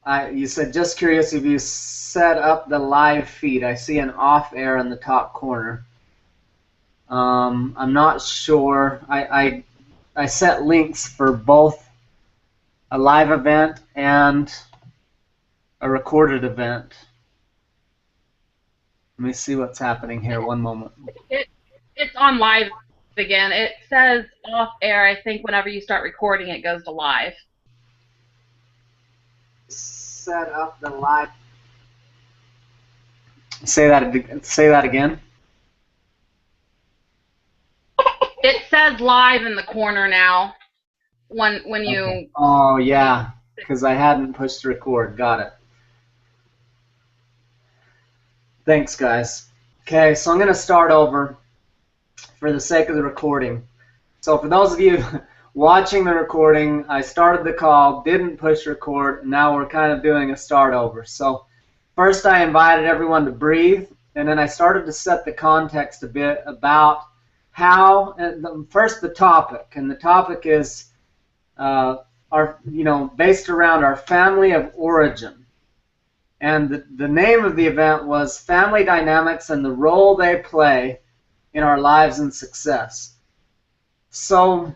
You said, just curious if you set up the live feed. I see an off air in the top corner. I'm not sure. I set links for both a live event and a recorded event. Let me see what's happening here. One moment. It's on live again. It says off air. I think whenever you start recording, it goes to live. Set up the live. Say that again. It says live in the corner now. When you. Okay. Oh yeah, because I hadn't pushed record. Got it. Thanks, guys. Okay, so I'm going to start over for the sake of the recording. So for those of you watching the recording, I started the call, didn't push record, and now we're kind of doing a start over. So first I invited everyone to breathe, and then I started to set the context a bit about how, first the topic, and the topic is based around our family of origin. And the name of the event was Family Dynamics and the Role They Play in Our Lives and Success. So,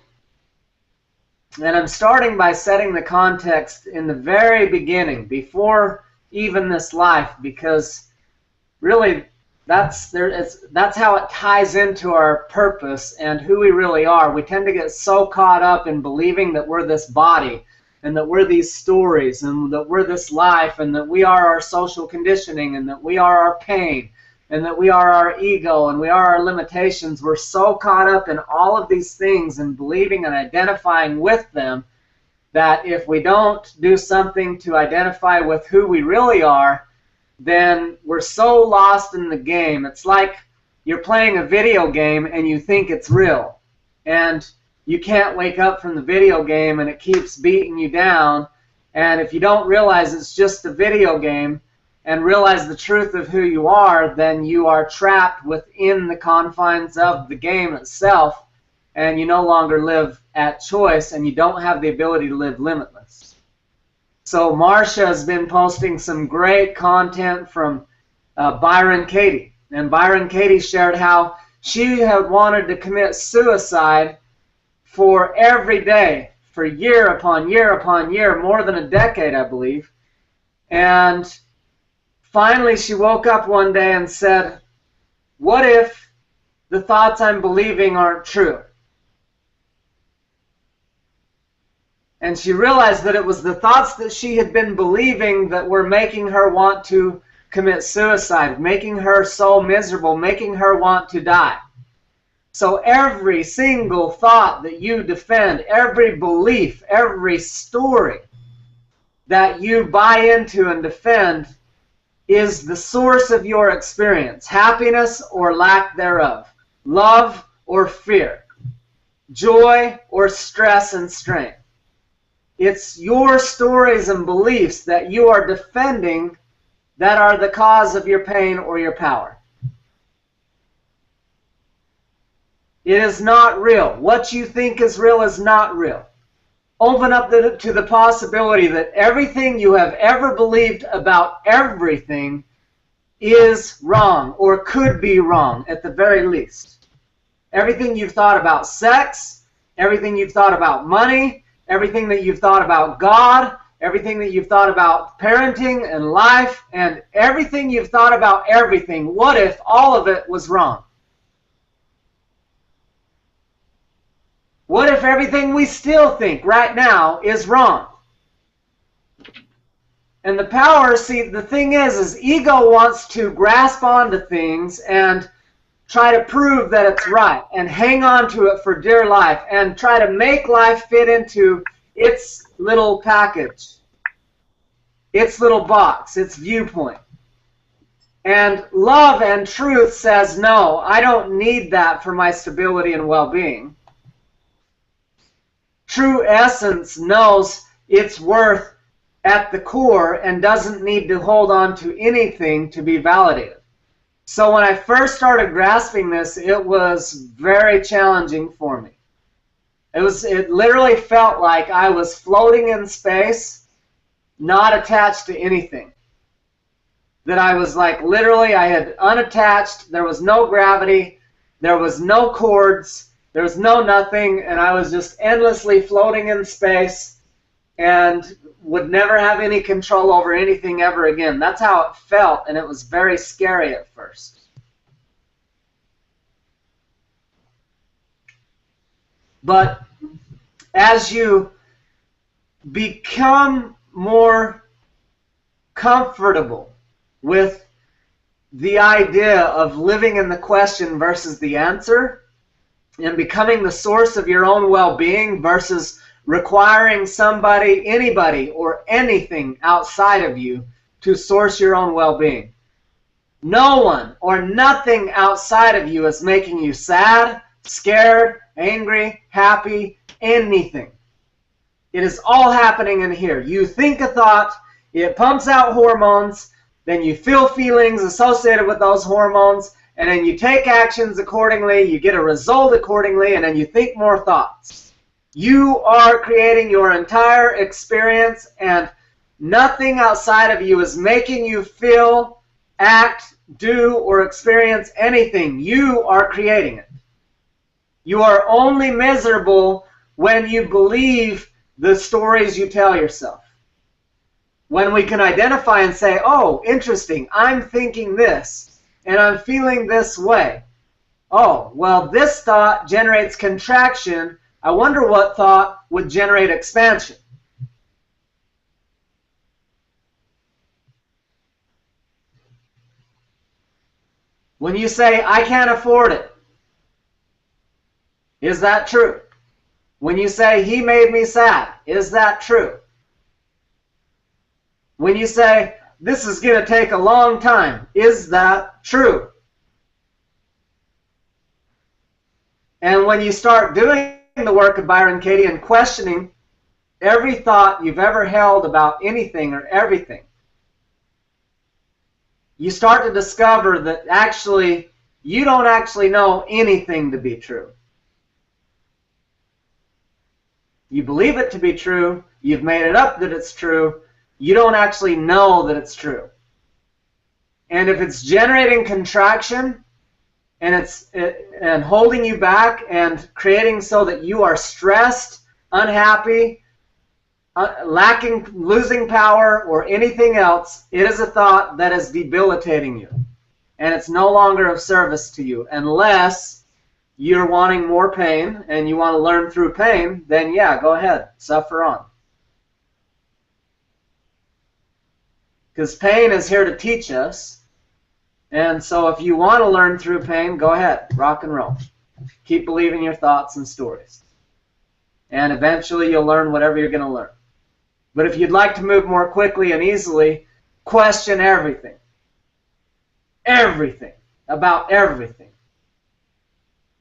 and I'm starting by setting the context in the very beginning, before even this life, because really that's how it ties into our purpose and who we really are. We tend to get so caught up in believing that we're this body, and that we're these stories, and that we're this life, and that we are our social conditioning, and that we are our pain, and that we are our ego, and we are our limitations. We're so caught up in all of these things and believing and identifying with them that if we don't do something to identify with who we really are, then we're so lost in the game. It's like you're playing a video game and you think it's real, and you can't wake up from the video game and it keeps beating you down. And if you don't realize it's just a video game and realize the truth of who you are, then you are trapped within the confines of the game itself, and you no longer live at choice, and you don't have the ability to live limitless. So Marcia has been posting some great content from Byron Katie. And Byron Katie shared how she had wanted to commit suicide for every day, for year upon year upon year, more than a decade, I believe. And finally she woke up one day and said, what if the thoughts I'm believing aren't true? And she realized that it was the thoughts that she had been believing that were making her want to commit suicide, making her so miserable, making her want to die. So every single thought that you defend, every belief, every story that you buy into and defend is the source of your experience, happiness or lack thereof, love or fear, joy or stress and strain. It's your stories and beliefs that you are defending that are the cause of your pain or your power. It is not real. What you think is real is not real. Open up to the possibility that everything you have ever believed about everything is wrong, or could be wrong at the very least. Everything you've thought about sex, everything you've thought about money, everything that you've thought about God, everything that you've thought about parenting and life, and everything you've thought about everything, what if all of it was wrong? What if everything we still think right now is wrong? And the power, see, the thing is ego wants to grasp onto things and try to prove that it's right and hang on to it for dear life and try to make life fit into its little package, its little box, its viewpoint. And love and truth says, no, I don't need that for my stability and well-being. True essence knows its worth at the core and doesn't need to hold on to anything to be validated. So when I first started grasping this, it was very challenging for me. It literally felt like I was floating in space not attached to anything. That I was like, literally, I had unattached, there was no gravity, there was no cords, there was no nothing, and I was just endlessly floating in space and would never have any control over anything ever again. That's how it felt, and it was very scary at first. But as you become more comfortable with the idea of living in the question versus the answer, and becoming the source of your own well-being versus requiring somebody, anybody, or anything outside of you to source your own well-being. No one or nothing outside of you is making you sad, scared, angry, happy, anything. It is all happening in here. You think a thought, it pumps out hormones, then you feel feelings associated with those hormones, and then you take actions accordingly, you get a result accordingly, and then you think more thoughts. You are creating your entire experience, and nothing outside of you is making you feel, act, do, or experience anything. You are creating it. You are only miserable when you believe the stories you tell yourself. When we can identify and say, oh, interesting, I'm thinking this, and I'm feeling this way. Oh, well, this thought generates contraction. I wonder what thought would generate expansion. When you say, I can't afford it, is that true? When you say, he made me sad, is that true? When you say, this is going to take a long time, is that true? And when you start doing the work of Byron Katie and questioning every thought you've ever held about anything or everything, you start to discover that actually you don't actually know anything to be true. You believe it to be true, you've made it up that it's true, you don't actually know that it's true. And if it's generating contraction and holding you back and creating so that you are stressed, unhappy, losing power, or anything else, it is a thought that is debilitating you. And it's no longer of service to you. Unless you're wanting more pain and you want to learn through pain, then yeah, go ahead, suffer on. Because pain is here to teach us. And so if you want to learn through pain, go ahead, rock and roll. Keep believing your thoughts and stories. And eventually you'll learn whatever you're going to learn. But if you'd like to move more quickly and easily, question everything. Everything. About everything.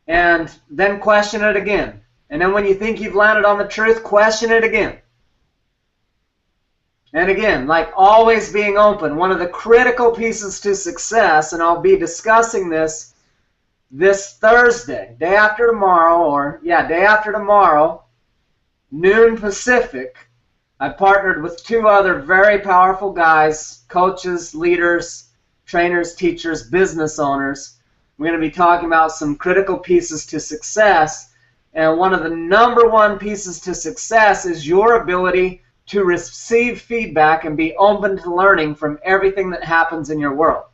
And then question it again. And then when you think you've landed on the truth, question it again. And again, like always being open, one of the critical pieces to success, and I'll be discussing this Thursday, day after tomorrow, noon Pacific. I partnered with two other very powerful guys, coaches, leaders, trainers, teachers, business owners. We're going to be talking about some critical pieces to success. And one of the number one pieces to success is your ability to receive feedback and be open to learning from everything that happens in your world.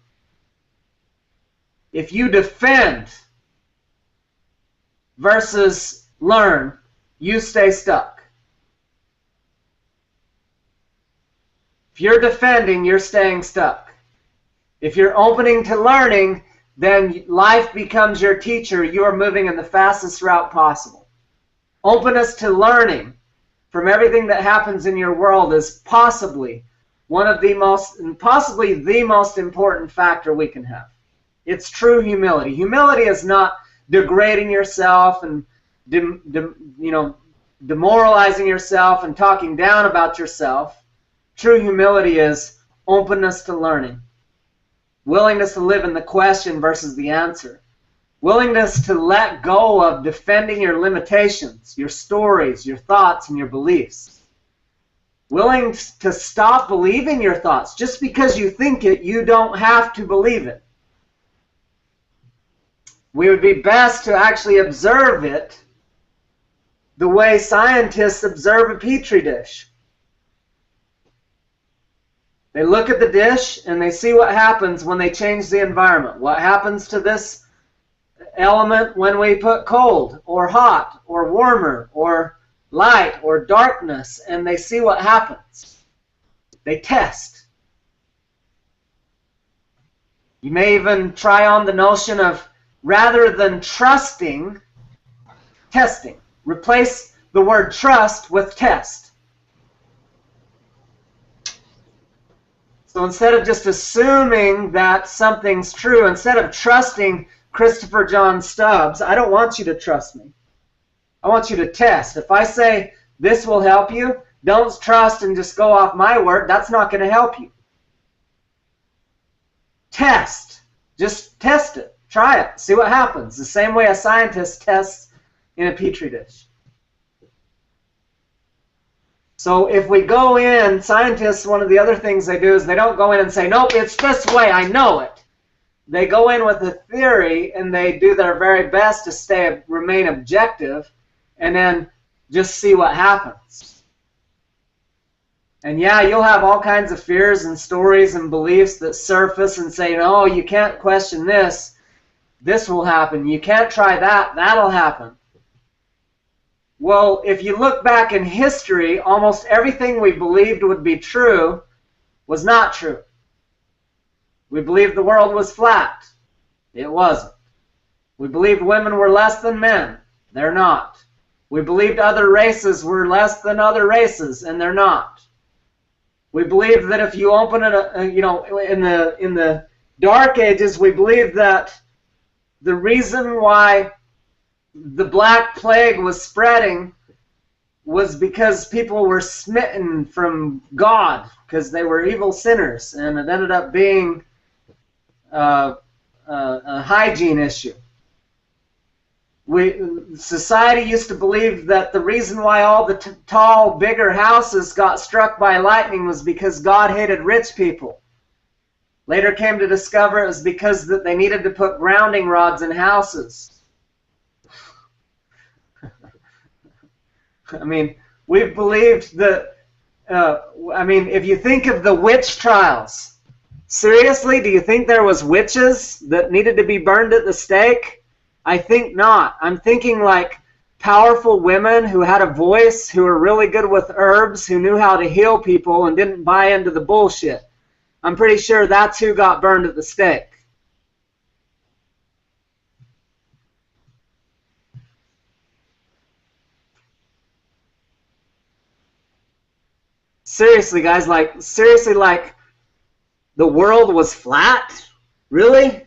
If you defend versus learn, you stay stuck. If you're defending, you're staying stuck. If you're opening to learning, then life becomes your teacher. You are moving in the fastest route possible. Openness to learning from everything that happens in your world is possibly one of the most, and possibly the most important factor we can have. It's true humility. Humility is not degrading yourself and demoralizing yourself and talking down about yourself. True humility is openness to learning. Willingness to live in the question versus the answer. Willingness to let go of defending your limitations, your stories, your thoughts, and your beliefs. willing to stop believing your thoughts. Just because you think it, you don't have to believe it. We would be best to actually observe it the way scientists observe a petri dish. They look at the dish and they see what happens when they change the environment. What happens to this element when we put cold or hot or warmer or light or darkness, and they see what happens. They test. You may even try on the notion of, rather than trusting, testing. Replace the word trust with test. So instead of just assuming that something's true, instead of trusting Christopher John Stubbs, I don't want you to trust me. I want you to test. If I say this will help you, don't trust and just go off my word. That's not going to help you. Test. Just test it. Try it. See what happens. The same way a scientist tests in a petri dish. So if we go in, scientists, one of the other things they do is they don't go in and say, nope, it's this way, I know it. They go in with a theory and they do their very best to remain objective and then just see what happens. And yeah, you'll have all kinds of fears and stories and beliefs that surface and say, no, you can't question this. This will happen. You can't try that. That'll happen. Well, if you look back in history, almost everything we believed would be true was not true. We believed the world was flat. It wasn't. We believed women were less than men. They're not. We believed other races were less than other races, and they're not. We believed that if you open it, in the Dark Ages, we believed that the reason why the Black Plague was spreading was because people were smitten from God because they were evil sinners, and it ended up being a hygiene issue. Society used to believe that the reason why all the tall, bigger houses got struck by lightning was because God hated rich people. Later came to discover it was because that they needed to put grounding rods in houses. I mean, we've believed that, if you think of the witch trials, seriously, do you think there was witches that needed to be burned at the stake? I think not. I'm thinking like powerful women who had a voice, who were really good with herbs, who knew how to heal people and didn't buy into the bullshit. I'm pretty sure that's who got burned at the stake. Seriously, guys, like the world was flat? Really?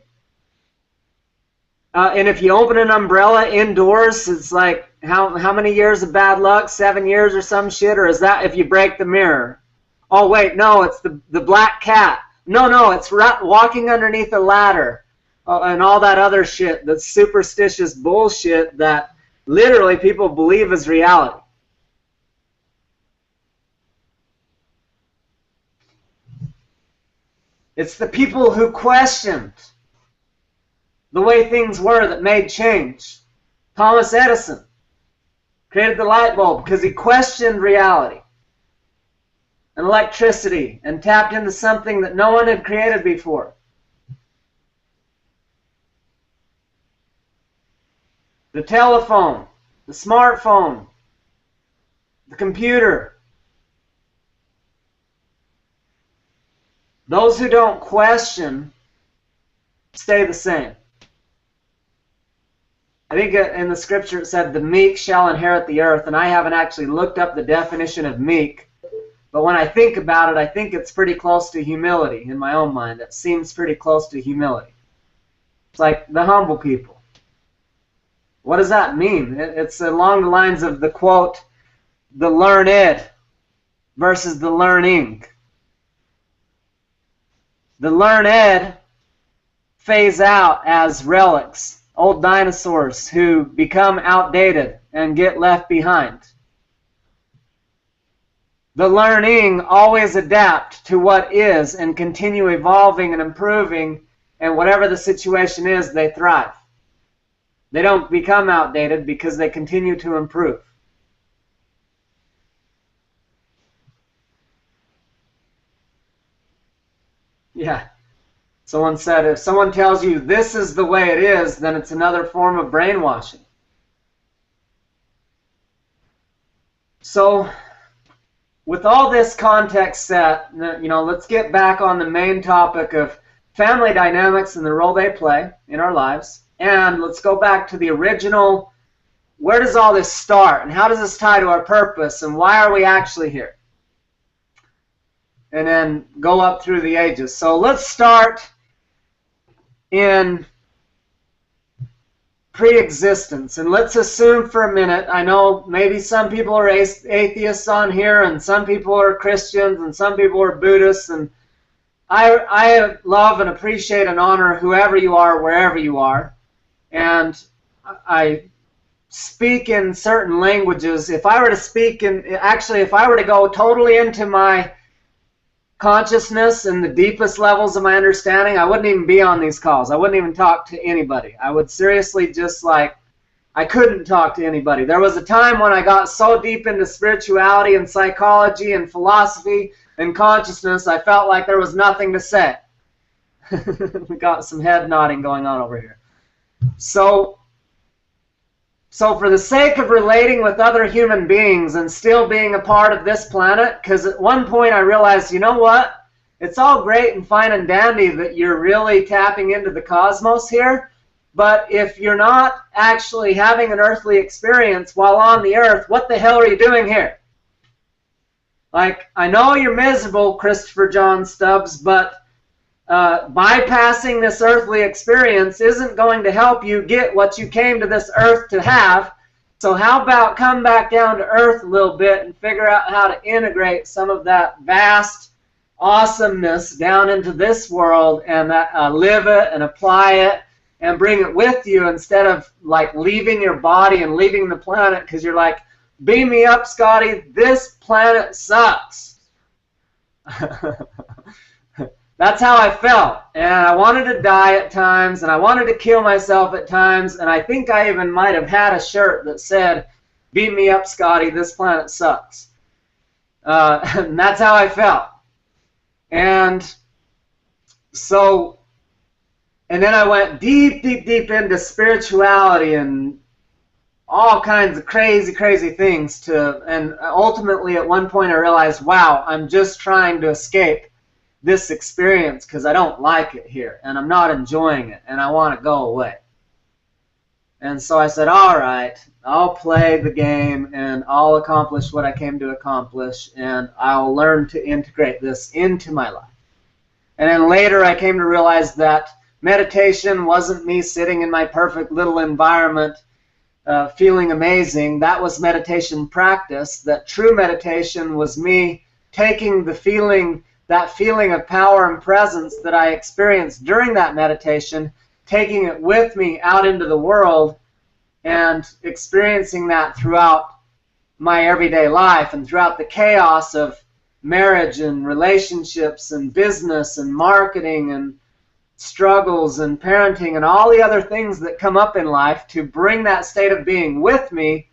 And if you open an umbrella indoors, it's like, how many years of bad luck? 7 years or some shit? Or is that if you break the mirror? Oh, wait, no, it's the black cat. No, it's walking underneath a ladder. And all that other shit, that superstitious bullshit that literally people believe is reality. It's the people who questioned the way things were that made change. Thomas Edison created the light bulb because he questioned reality and electricity and tapped into something that no one had created before. The telephone, the smartphone, the computer. Those who don't question stay the same. I think in the scripture it said, the meek shall inherit the earth, and I haven't actually looked up the definition of meek, but when I think about it, I think it's pretty close to humility in my own mind. It seems pretty close to humility. It's like the humble people. What does that mean? It's along the lines of the quote, the learned versus the learning. The learned phase out as relics, old dinosaurs who become outdated and get left behind. the learning always adapt to what is and continue evolving and improving, and whatever the situation is, they thrive. They don't become outdated because they continue to improve. Yeah. Someone said, if someone tells you this is the way it is, then it's another form of brainwashing. So, with all this context set, let's get back on the main topic of family dynamics and the role they play in our lives. And let's go back to the original, where does all this start? And how does this tie to our purpose? And why are we actually here? And then go up through the ages. So let's start in pre-existence, and let's assume for a minute, I know maybe some people are atheists on here, and some people are Christians, and some people are Buddhists, and I love and appreciate and honor whoever you are, wherever you are, and I speak in certain languages. If I were to speak if I were to go totally into my consciousness and the deepest levels of my understanding, I wouldn't even be on these calls. I wouldn't even talk to anybody. I would seriously I couldn't talk to anybody. There was a time when I got so deep into spirituality and psychology and philosophy and consciousness, I felt like there was nothing to say. We got some head nodding going on over here. So for the sake of relating with other human beings and still being a part of this planet, because at one point I realized, you know what? It's all great and fine and dandy that you're really tapping into the cosmos here, but if you're not actually having an earthly experience while on the earth, what the hell are you doing here? Like, I know you're miserable, Christopher John Stubbs, but bypassing this earthly experience isn't going to help you get what you came to this earth to have. So how about come back down to earth a little bit and figure out how to integrate some of that vast awesomeness down into this world and live it and apply it and bring it with you, instead of like leaving your body and leaving the planet because you're like, beam me up, Scotty, this planet sucks. That's how I felt, and I wanted to die at times, and I wanted to kill myself at times, and I think I even might have had a shirt that said, beam me up, Scotty, this planet sucks. And that's how I felt. And then I went deep, deep, deep into spirituality and all kinds of crazy, crazy things and ultimately at one point I realized, wow, I'm just trying to escape this experience because I don't like it here and I'm not enjoying it and I want to go away. And so I said, all right, I'll play the game and I'll accomplish what I came to accomplish, and I'll learn to integrate this into my life. And then later I came to realize that meditation wasn't me sitting in my perfect little environment feeling amazing. That was meditation practice. That true meditation was me taking that feeling of power and presence that I experienced during that meditation, taking it with me out into the world and experiencing that throughout my everyday life and throughout the chaos of marriage and relationships and business and marketing and struggles and parenting and all the other things that come up in life, to bring that state of being with me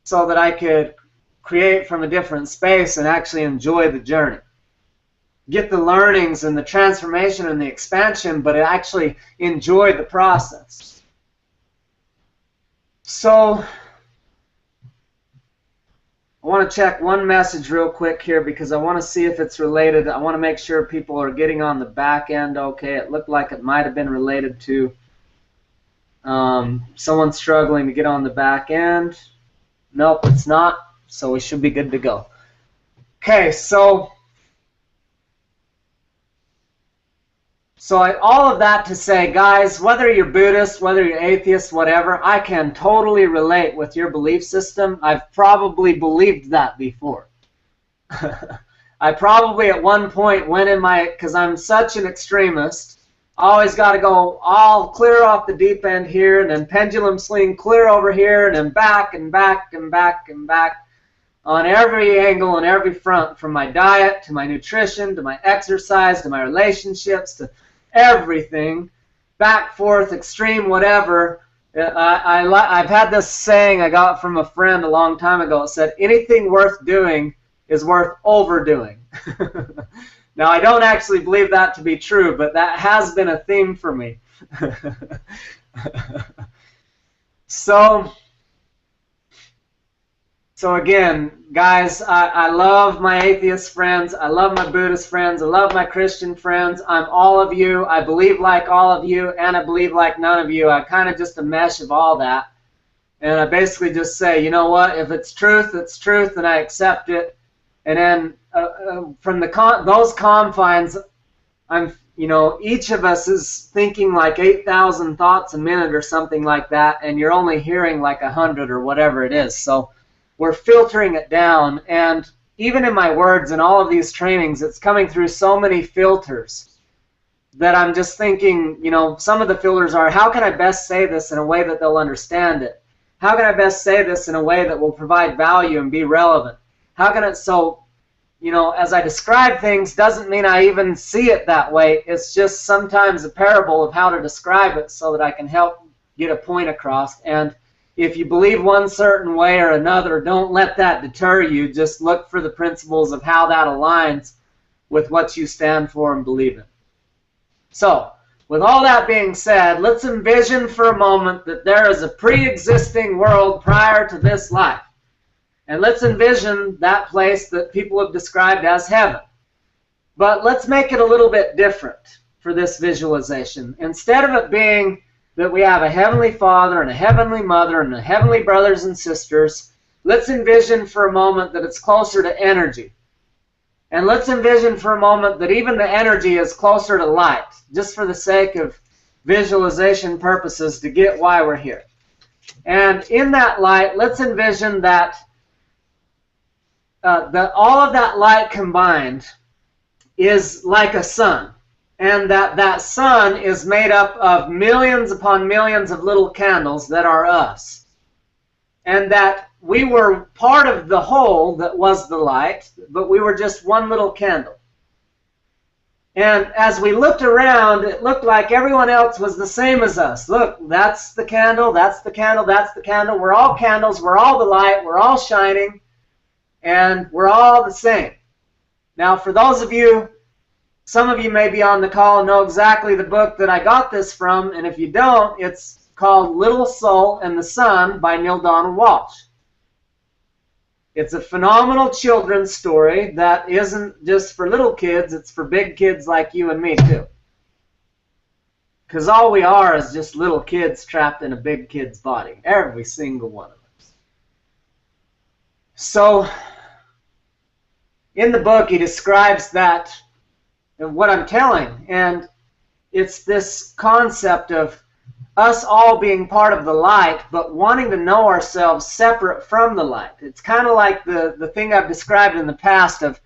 so that I could create from a different space and actually enjoy the journey. Get the learnings and the transformation and the expansion, but actually enjoy the process. So I want to check one message real quick here because I want to see if it's related. I want to make sure people are getting on the back end okay. It looked like it might have been related to someone struggling to get on the back end. Nope, it's not. So we should be good to go. Okay, so all of that to say, guys, whether you're Buddhist, whether you're atheist, whatever, I can totally relate with your belief system. I've probably believed that before. I probably at one point went in because I'm such an extremist, always got to go all clear off the deep end here, and then pendulum swing clear over here, and then back and back and back and back. on every angle and every front, from my diet to my nutrition to my exercise to my relationships to everything, back, forth, extreme, whatever. I've had this saying I got from a friend a long time ago. It said, anything worth doing is worth overdoing. Now, I don't actually believe that to be true, but that has been a theme for me. So again, guys, I love my atheist friends. I love my Buddhist friends. I love my Christian friends. I'm all of you. I believe like all of you, and I believe like none of you. I'm kind of just a mesh of all that. And I basically just say, you know what? If it's truth, and I accept it. And then from those confines, each of us is thinking like 8,000 thoughts a minute or something like that, and you're only hearing like 100 or whatever it is. So we're filtering it down, and even in my words in all of these trainings, it's coming through so many filters that I'm just thinking, some of the filters are, how can I best say this in a way that they'll understand it? How can I best say this in a way that will provide value and be relevant? How can it, as I describe things, doesn't mean I even see it that way. It's just sometimes a parable of how to describe it so that I can help get a point across. And if you believe one certain way or another, don't let that deter you. Just look for the principles of how that aligns with what you stand for and believe in. So, with all that being said, let's envision for a moment that there is a pre-existing world prior to this life. And let's envision that place that people have described as heaven. But let's make it a little bit different for this visualization. Instead of it being that we have a heavenly Father and a heavenly Mother and a heavenly brothers and sisters, let's envision for a moment that it's closer to energy. And let's envision for a moment that even the energy is closer to light, just for the sake of visualization purposes to get why we're here. And in that light, let's envision that all of that light combined is like a sun. And that sun is made up of millions upon millions of little candles that are us. And that we were part of the whole that was the light, but we were just one little candle. And as we looked around, it looked like everyone else was the same as us. Look, that's the candle, that's the candle, that's the candle. We're all candles, we're all the light, we're all shining, and we're all the same. Now, for those of you, some of you may be on the call and know exactly the book that I got this from, and if you don't, it's called Little Soul and the Sun by Neil Donald Walsh. It's a phenomenal children's story that isn't just for little kids, it's for big kids like you and me too. Because all we are is just little kids trapped in a big kid's body, every single one of us. So, in the book he describes that, and what I'm telling, and it's this concept of us all being part of the light, but wanting to know ourselves separate from the light. It's kind of like the thing I've described in the past of,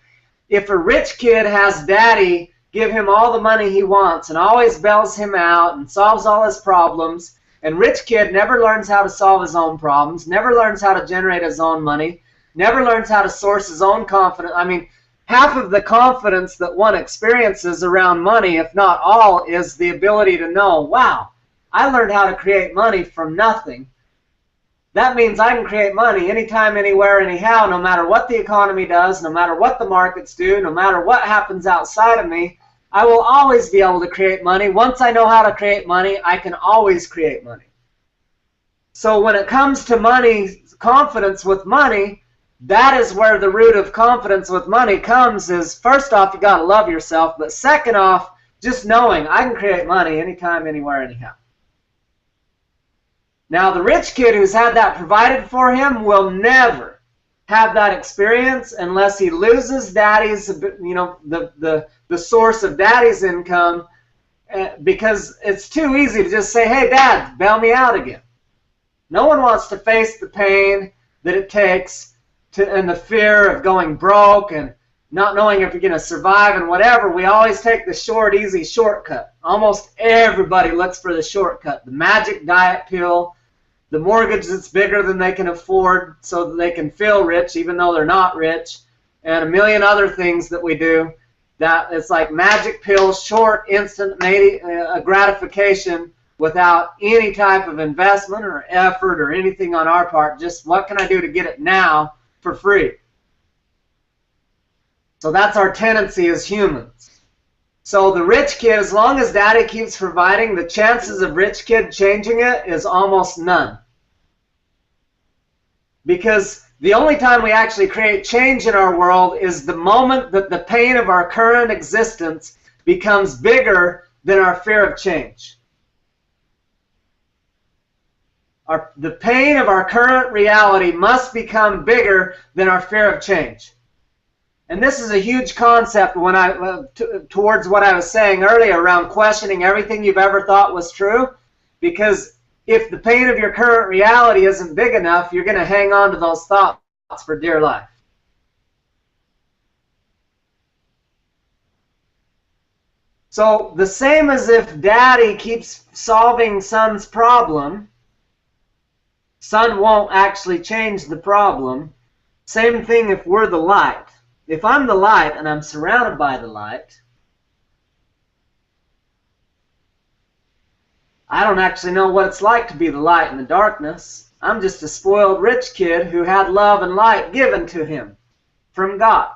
if a rich kid has daddy give him all the money he wants and always bails him out and solves all his problems, and rich kid never learns how to solve his own problems, never learns how to generate his own money, never learns how to source his own confidence. I mean, half of the confidence that one experiences around money, if not all, is the ability to know, wow, I learned how to create money from nothing. That means I can create money anytime, anywhere, anyhow, no matter what the economy does, no matter what the markets do, no matter what happens outside of me, I will always be able to create money. Once I know how to create money, I can always create money. So when it comes to money, confidence with money, that is where the root of confidence with money comes. Is first off, you got to love yourself, but second off, just knowing I can create money anytime, anywhere, anyhow. Now, the rich kid who's had that provided for him will never have that experience unless he loses daddy's, the source of daddy's income, because it's too easy to just say, hey, Dad, bail me out again. No one wants to face the pain that it takes and the fear of going broke and not knowing if you're going to survive and whatever. We always take the short, easy shortcut. Almost everybody looks for the shortcut, the magic diet pill, the mortgage that's bigger than they can afford so that they can feel rich even though they're not rich, and a million other things that we do that it's like magic pills, short, instant gratification without any type of investment or effort or anything on our part. Just what can I do to get it now for free? So that's our tendency as humans. So the rich kid, as long as daddy keeps providing, the chances of rich kid changing it is almost none. Because the only time we actually create change in our world is the moment that the pain of our current existence becomes bigger than our fear of change. The pain of our current reality must become bigger than our fear of change. And this is a huge concept when towards what I was saying earlier around questioning everything you've ever thought was true. Because if the pain of your current reality isn't big enough, you're going to hang on to those thoughts for dear life. So the same as if daddy keeps solving son's problem, son won't actually change the problem. Same thing if we're the light. If I'm the light and I'm surrounded by the light, I don't actually know what it's like to be the light in the darkness. I'm just a spoiled rich kid who had love and light given to him from God,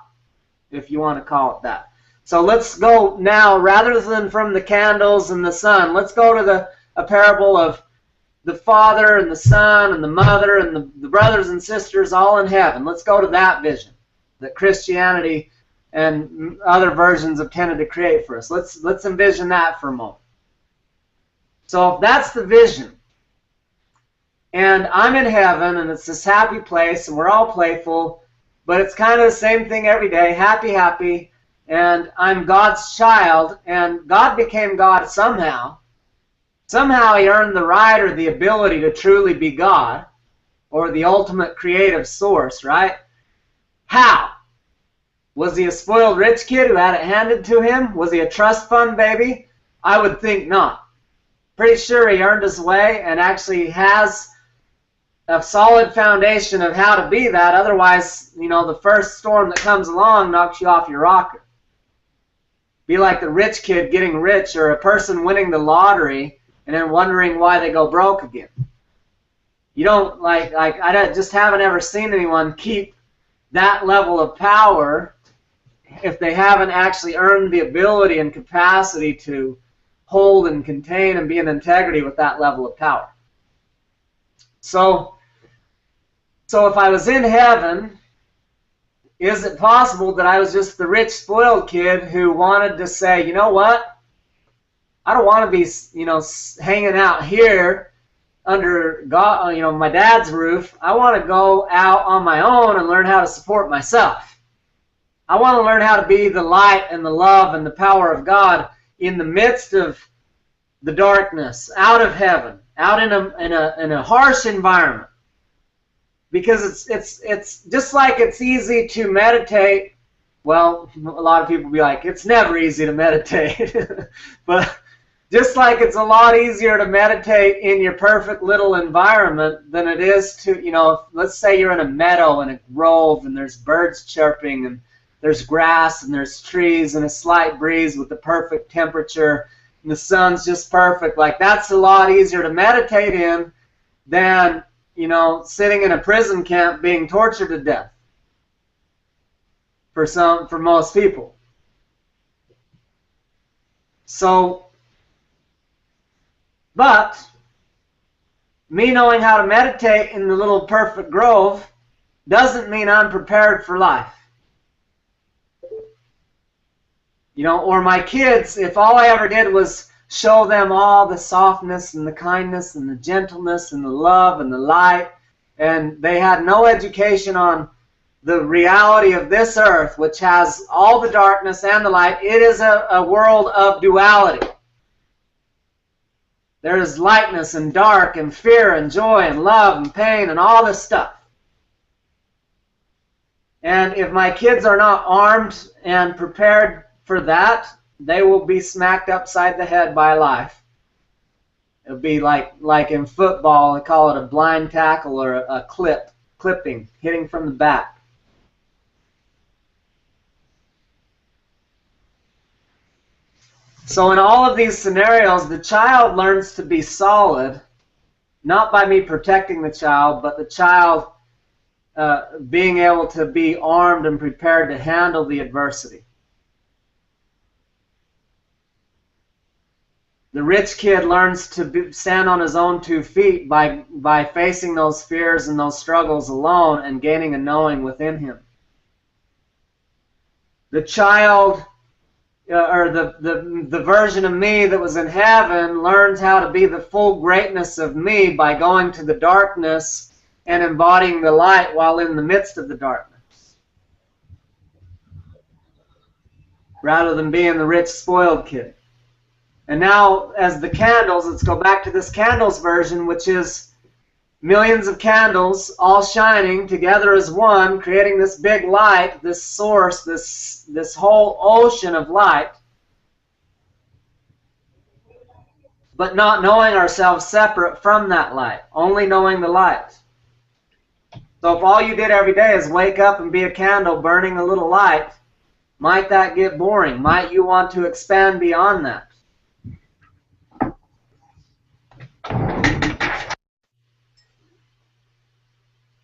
if you want to call it that. So let's go now, rather than from the candles and the sun, let's go to a parable of the father and the son and the mother and the brothers and sisters all in heaven. Let's go to that vision that Christianity and other versions have tended to create for us. Let's envision that for a moment. So if that's the vision, and I'm in heaven, and it's this happy place, and we're all playful, but it's kind of the same thing every day, happy, happy, and I'm God's child, and God became God somehow. Somehow he earned the right or the ability to truly be God, or the ultimate creative source, right? How? Was he a spoiled rich kid who had it handed to him? Was he a trust fund baby? I would think not. Pretty sure he earned his way and actually has a solid foundation of how to be that. Otherwise, the first storm that comes along knocks you off your rocker. Be like the rich kid getting rich, or a person winning the lottery and then wondering why they go broke again. You don't I just haven't ever seen anyone keep that level of power if they haven't actually earned the ability and capacity to hold and contain and be in integrity with that level of power. So if I was in heaven, is it possible that I was just the rich, spoiled kid who wanted to say, you know what? I don't want to be, hanging out here under God, my dad's roof. I want to go out on my own and learn how to support myself. I want to learn how to be the light and the love and the power of God in the midst of the darkness, out of heaven, out in a harsh environment. Because it's just like it's easy to meditate. Well, a lot of people be like, it's never easy to meditate. But just like it's a lot easier to meditate in your perfect little environment than it is to, let's say you're in a meadow in a grove and there's birds chirping and there's grass and there's trees and a slight breeze with the perfect temperature and the sun's just perfect. Like, that's a lot easier to meditate in than, sitting in a prison camp being tortured to death for most people. So, but me knowing how to meditate in the little perfect grove doesn't mean I'm prepared for life. Or my kids, if all I ever did was show them all the softness and the kindness and the gentleness and the love and the light, and they had no education on the reality of this earth, which has all the darkness and the light. It is a world of duality. There is lightness and dark and fear and joy and love and pain and all this stuff. And if my kids are not armed and prepared for that, they will be smacked upside the head by life. It would be like in football, they call it a blind tackle or a clipping, hitting from the back. So in all of these scenarios, the child learns to be solid, not by me protecting the child, but the child being able to be armed and prepared to handle the adversity. The rich kid learns to stand on his own 2 feet by facing those fears and those struggles alone and gaining a knowing within him. The child, or the version of me that was in heaven, learns how to be the full greatness of me by going to the darkness and embodying the light while in the midst of the darkness, rather than being the rich, spoiled kid. And now, as the candles, let's go back to this candles version, which is millions of candles all shining together as one, creating this big light, this source, this whole ocean of light, but not knowing ourselves separate from that light, only knowing the light. So if all you did every day is wake up and be a candle burning a little light, might that get boring? Might you want to expand beyond that?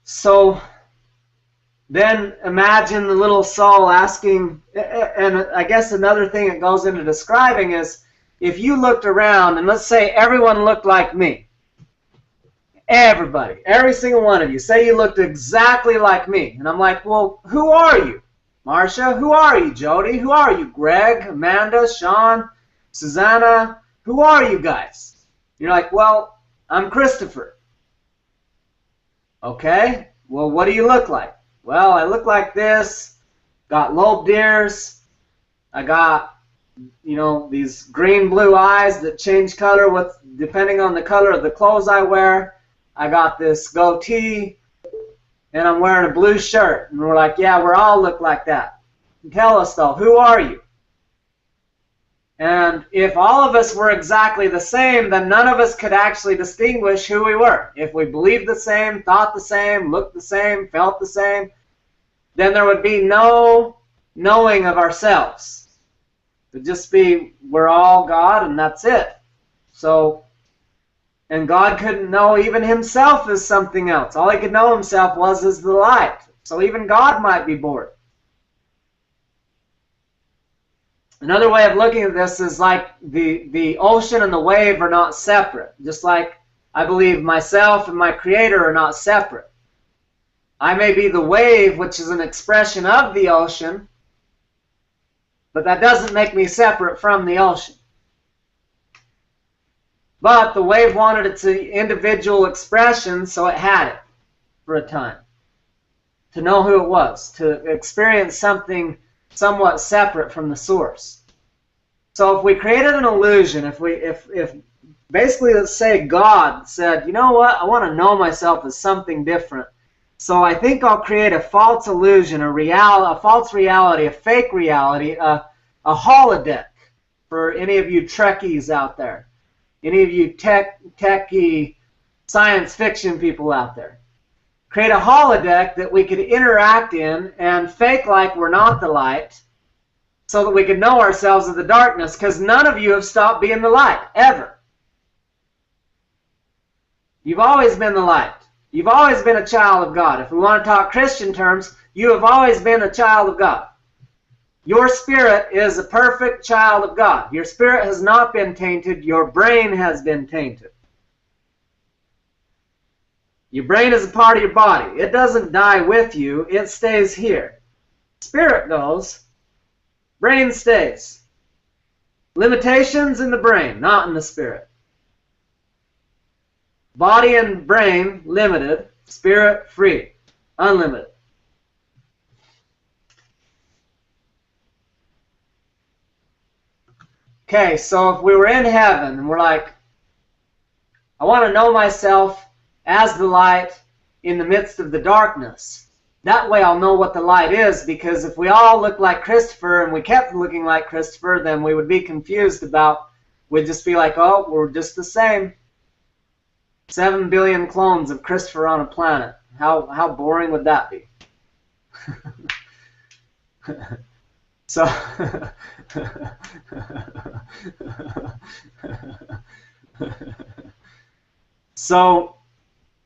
So then imagine the little soul asking, and I guess another thing it goes into describing is, if you looked around, and let's say everyone looked like me. Everybody, every single one of you, say you looked exactly like me. And I'm like, well, who are you? Marcia, who are you? Jody, who are you? Greg, Amanda, Sean, Susanna, who are you guys? You're like, well, I'm Christopher. Okay, well, what do you look like? Well, I look like this, got lobed ears, I got, these green-blue eyes that change color depending on the color of the clothes I wear. I got this goatee, and I'm wearing a blue shirt. And we're like, yeah, we all look like that. Tell us, though, who are you? And if all of us were exactly the same, then none of us could actually distinguish who we were. If we believed the same, thought the same, looked the same, felt the same, then there would be no knowing of ourselves. It would just be, we're all God, and that's it. So, and God couldn't know even himself as something else. All he could know himself was as the light. So even God might be bored. Another way of looking at this is like the ocean and the wave are not separate. Just like I believe myself and my Creator are not separate. I may be the wave, which is an expression of the ocean, but that doesn't make me separate from the ocean. But the wave wanted its individual expression, so it had it for a time. To know who it was, to experience something somewhat separate from the source. So if we created an illusion, if basically, let's say God said, you know what, I want to know myself as something different. So I think I'll create a false illusion, a false reality, a fake reality, a holodeck for any of you Trekkies out there. Any of you techie science fiction people out there. Create a holodeck that we could interact in and fake like we're not the light so that we could know ourselves in the darkness, because none of you have stopped being the light, ever. You've always been the light. You've always been a child of God. If we want to talk Christian terms, you have always been a child of God. Your spirit is a perfect child of God. Your spirit has not been tainted. Your brain has been tainted. Your brain is a part of your body. It doesn't die with you. It stays here. Spirit goes. Brain stays. Limitations in the brain, not in the spirit. Body and brain limited. Spirit free. Unlimited. Okay, so if we were in heaven and we're like, I want to know myself as the light in the midst of the darkness. That way I'll know what the light is, because if we all look like Christopher and we kept looking like Christopher, then we would be confused we'd just be like, oh, we're just the same. 7 billion clones of Christopher on a planet. How boring would that be? So, so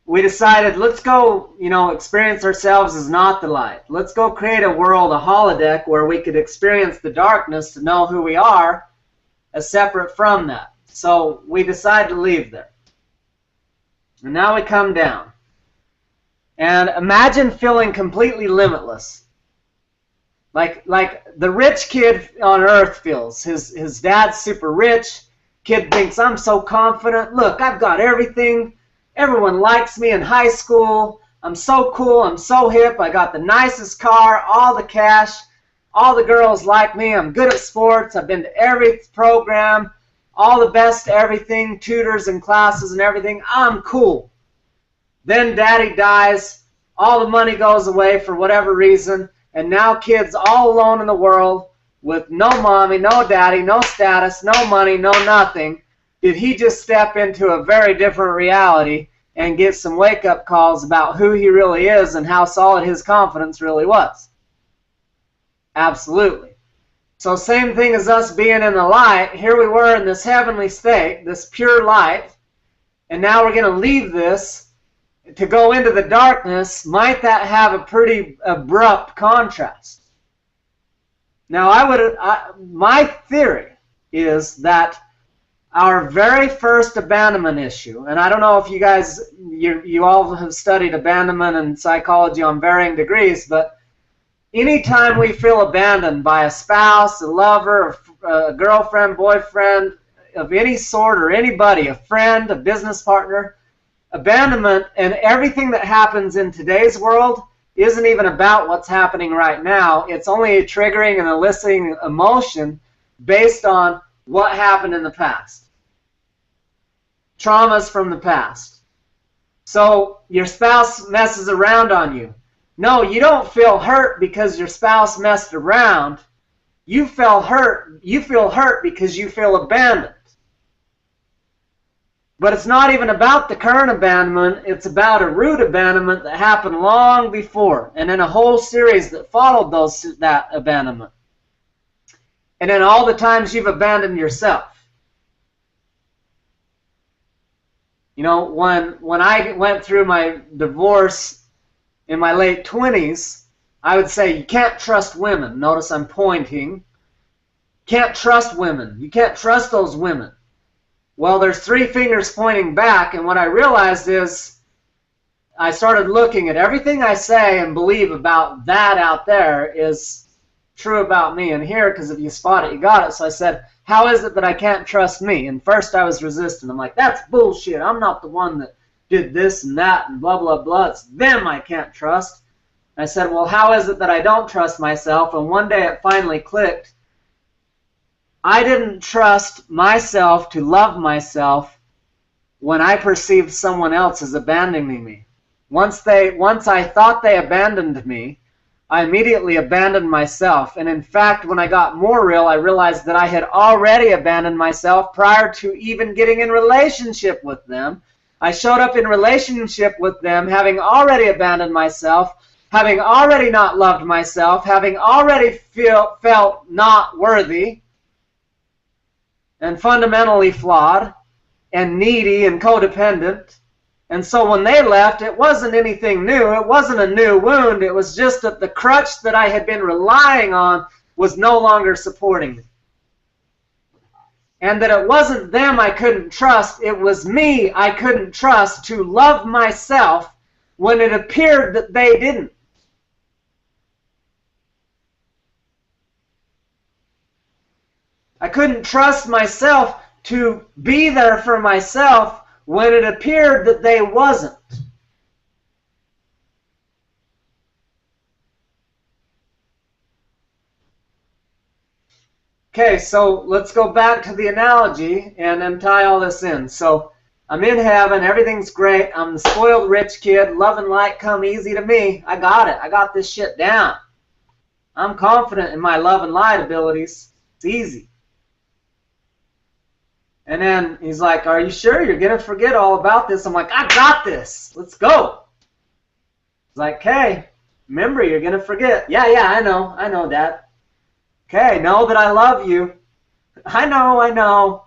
we decided, let's go, experience ourselves as not the light. Let's go create a world, a holodeck, where we could experience the darkness to know who we are as separate from that. So we decided to leave there. And now we come down. And imagine feeling completely limitless. Like the rich kid on earth feels. His dad's super rich. Kid thinks, I'm so confident. Look, I've got everything. Everyone likes me in high school. I'm so cool. I'm so hip. I got the nicest car, all the cash. All the girls like me. I'm good at sports. I've been to every program. All the best everything, tutors and classes and everything. I'm cool. Then daddy dies. All the money goes away for whatever reason. And now kid's all alone in the world with no mommy, no daddy, no status, no money, no nothing. Did he just step into a very different reality and get some wake-up calls about who he really is and how solid his confidence really was? Absolutely. So same thing as us being in the light. Here we were in this heavenly state, this pure light, and now we're going to leave this to go into the darkness. Might that have a pretty abrupt contrast? Now, my theory is that our very first abandonment issue, and I don't know if you guys, you all have studied abandonment and psychology on varying degrees, but anytime we feel abandoned by a spouse, a lover, a girlfriend, boyfriend of any sort, or anybody, a friend, a business partner, abandonment and everything that happens in today's world isn't even about what's happening right now. It's only a triggering and eliciting emotion based on what happened in the past. Traumas from the past. So your spouse messes around on you. No, you don't feel hurt because your spouse messed around. You feel hurt because you feel abandoned. But it's not even about the current abandonment. It's about a root abandonment that happened long before, and in a whole series that followed that abandonment. And then all the times you've abandoned yourself. When I went through my divorce in my late 20s, I would say, you can't trust women. Notice I'm pointing. Can't trust women. You can't trust those women. Well, there's 3 fingers pointing back, and what I realized is I started looking at everything I say and believe about that out there is true about me in here, because if you spot it, you got it. So I said, how is it that I can't trust me? And first I was resistant. I'm like, that's bullshit. I'm not the one that did this and that and blah, blah, blah. It's them I can't trust. I said, well, how is it that I don't trust myself? And one day it finally clicked. I didn't trust myself to love myself when I perceived someone else as abandoning me. Once I thought they abandoned me, I immediately abandoned myself. And in fact, when I got more real, I realized that I had already abandoned myself prior to even getting in relationship with them. I showed up in relationship with them having already abandoned myself, having already not loved myself, having already felt not worthy, and fundamentally flawed, and needy and codependent. And so when they left, it wasn't anything new. It wasn't a new wound. It was just that the crutch that I had been relying on was no longer supporting me. And that it wasn't them I couldn't trust. It was me I couldn't trust to love myself when it appeared that they didn't. I couldn't trust myself to be there for myself when it appeared that they wasn't. Okay, so let's go back to the analogy and then tie all this in. So I'm in heaven, everything's great, I'm the spoiled rich kid, love and light come easy to me. I got it, I got this shit down. I'm confident in my love and light abilities. It's easy. And then he's like, are you sure you're going to forget all about this? I'm like, I got this. Let's go. He's like, okay, remember, you're going to forget. Yeah, I know, Dad. Okay, know that I love you. I know.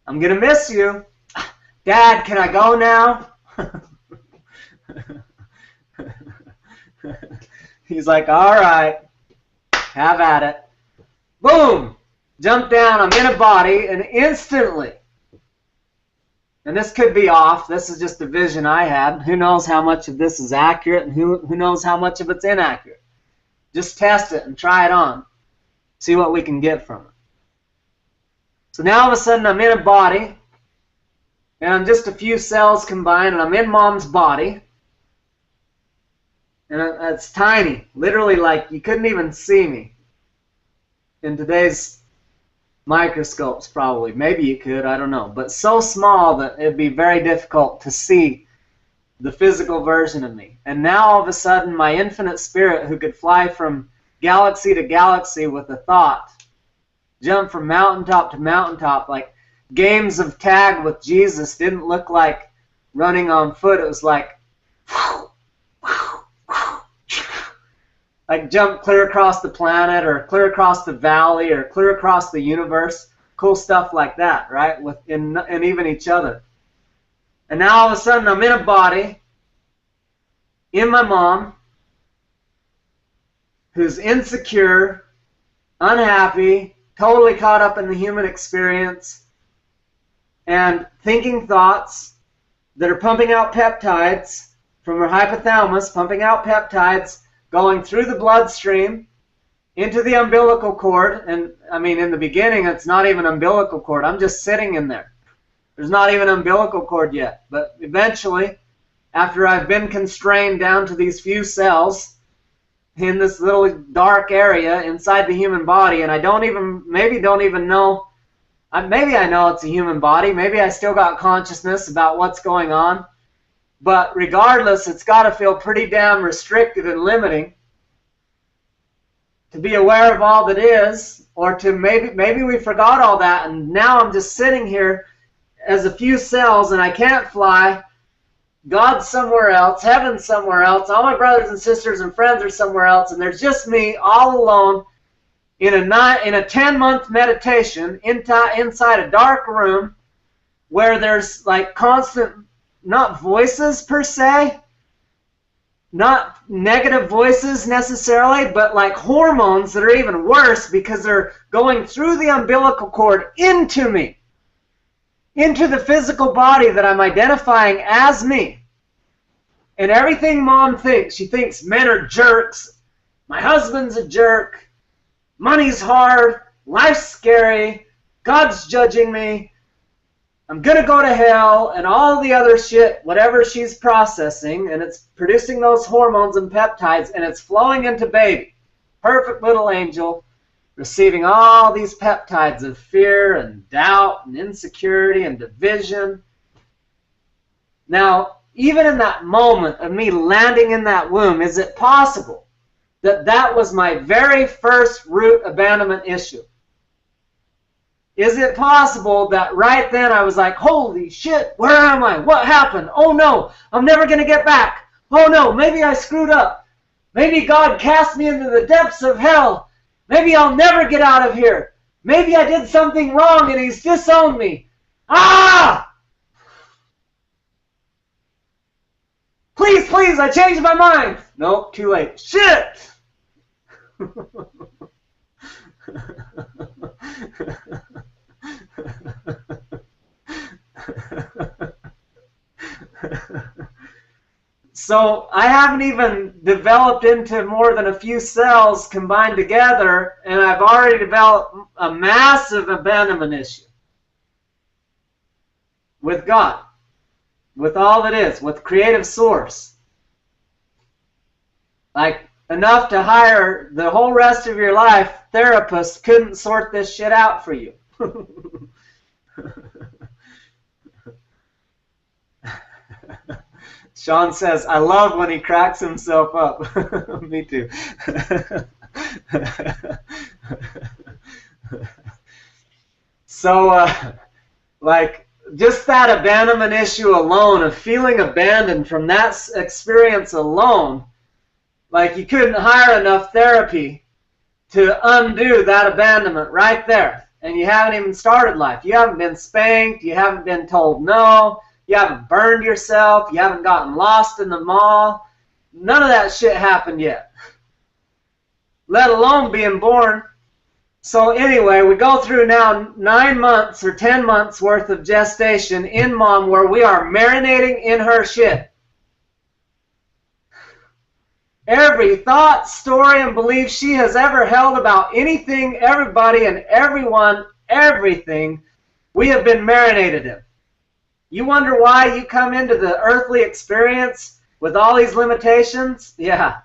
I'm going to miss you. Dad, can I go now? He's like, all right, have at it. Boom! Jump down, I'm in a body, and instantly, and this could be off, this is just a vision I had. Who knows how much of this is accurate, and who knows how much of it's inaccurate. Just test it and try it on. See what we can get from it. So now all of a sudden I'm in a body, and I'm just a few cells combined, and I'm in Mom's body. And it's tiny, literally like you couldn't even see me. In today's microscopes probably, maybe you could, I don't know. But so small that it'd be very difficult to see the physical version of me. And now all of a sudden my infinite spirit who could fly from galaxy to galaxy with a thought, jump from mountaintop to mountaintop, like games of tag with Jesus didn't look like running on foot. It was like jump clear across the planet or clear across the valley or clear across the universe. Cool stuff like that, right? And even each other. And now all of a sudden I'm in a body, in my mom, who's insecure, unhappy, totally caught up in the human experience, and thinking thoughts that are pumping out peptides from her hypothalamus, pumping out peptides, going through the bloodstream into the umbilical cord. And I mean, in the beginning, it's not even umbilical cord. I'm just sitting in there. There's not even umbilical cord yet. But eventually, after I've been constrained down to these few cells in this little dark area inside the human body, and I maybe don't even know, maybe I know it's a human body. Maybe I still got consciousness about what's going on. But regardless, it's got to feel pretty damn restricted and limiting to be aware of all that is, or to maybe we forgot all that, and now I'm just sitting here as a few cells, and I can't fly. God's somewhere else, heaven's somewhere else, all my brothers and sisters and friends are somewhere else, and there's just me all alone in a 10-month meditation inside a dark room where there's like constant, not voices per se, not negative voices necessarily, but like hormones that are even worse because they're going through the umbilical cord into me, into the physical body that I'm identifying as me. And everything Mom thinks, she thinks men are jerks, my husband's a jerk, money's hard, life's scary, God's judging me, I'm going to go to hell, and all the other shit, whatever she's processing, and it's producing those hormones and peptides, and it's flowing into baby. Perfect little angel, receiving all these peptides of fear and doubt and insecurity and division. Now, even in that moment of me landing in that womb, is it possible that that was my very first root abandonment issue? Is it possible that right then I was like, holy shit, where am I? What happened? Oh no, I'm never going to get back. Oh no, maybe I screwed up. Maybe God cast me into the depths of hell. Maybe I'll never get out of here. Maybe I did something wrong and he's disowned me. Ah! Please, I changed my mind. Nope, too late. Shit! So I haven't even developed into more than a few cells combined together, and I've already developed a massive abandonment issue with God, with all that is, with creative source. Like enough to hire the whole rest of your life, therapists couldn't sort this shit out for you. Sean says, I love when he cracks himself up. Me too. So Like, just that abandonment issue alone, of feeling abandoned from that experience alone, like you couldn't hire enough therapy to undo that abandonment right there. And you haven't even started life. You haven't been spanked. You haven't been told no. You haven't burned yourself. You haven't gotten lost in the mall. None of that shit happened yet, let alone being born. So anyway, we go through now 9 months or 10 months worth of gestation in mom, where we are marinating in her shit. Every thought, story, and belief she has ever held about anything, everybody, and everyone, everything, we have been marinated in. You wonder why you come into the earthly experience with all these limitations? Yeah.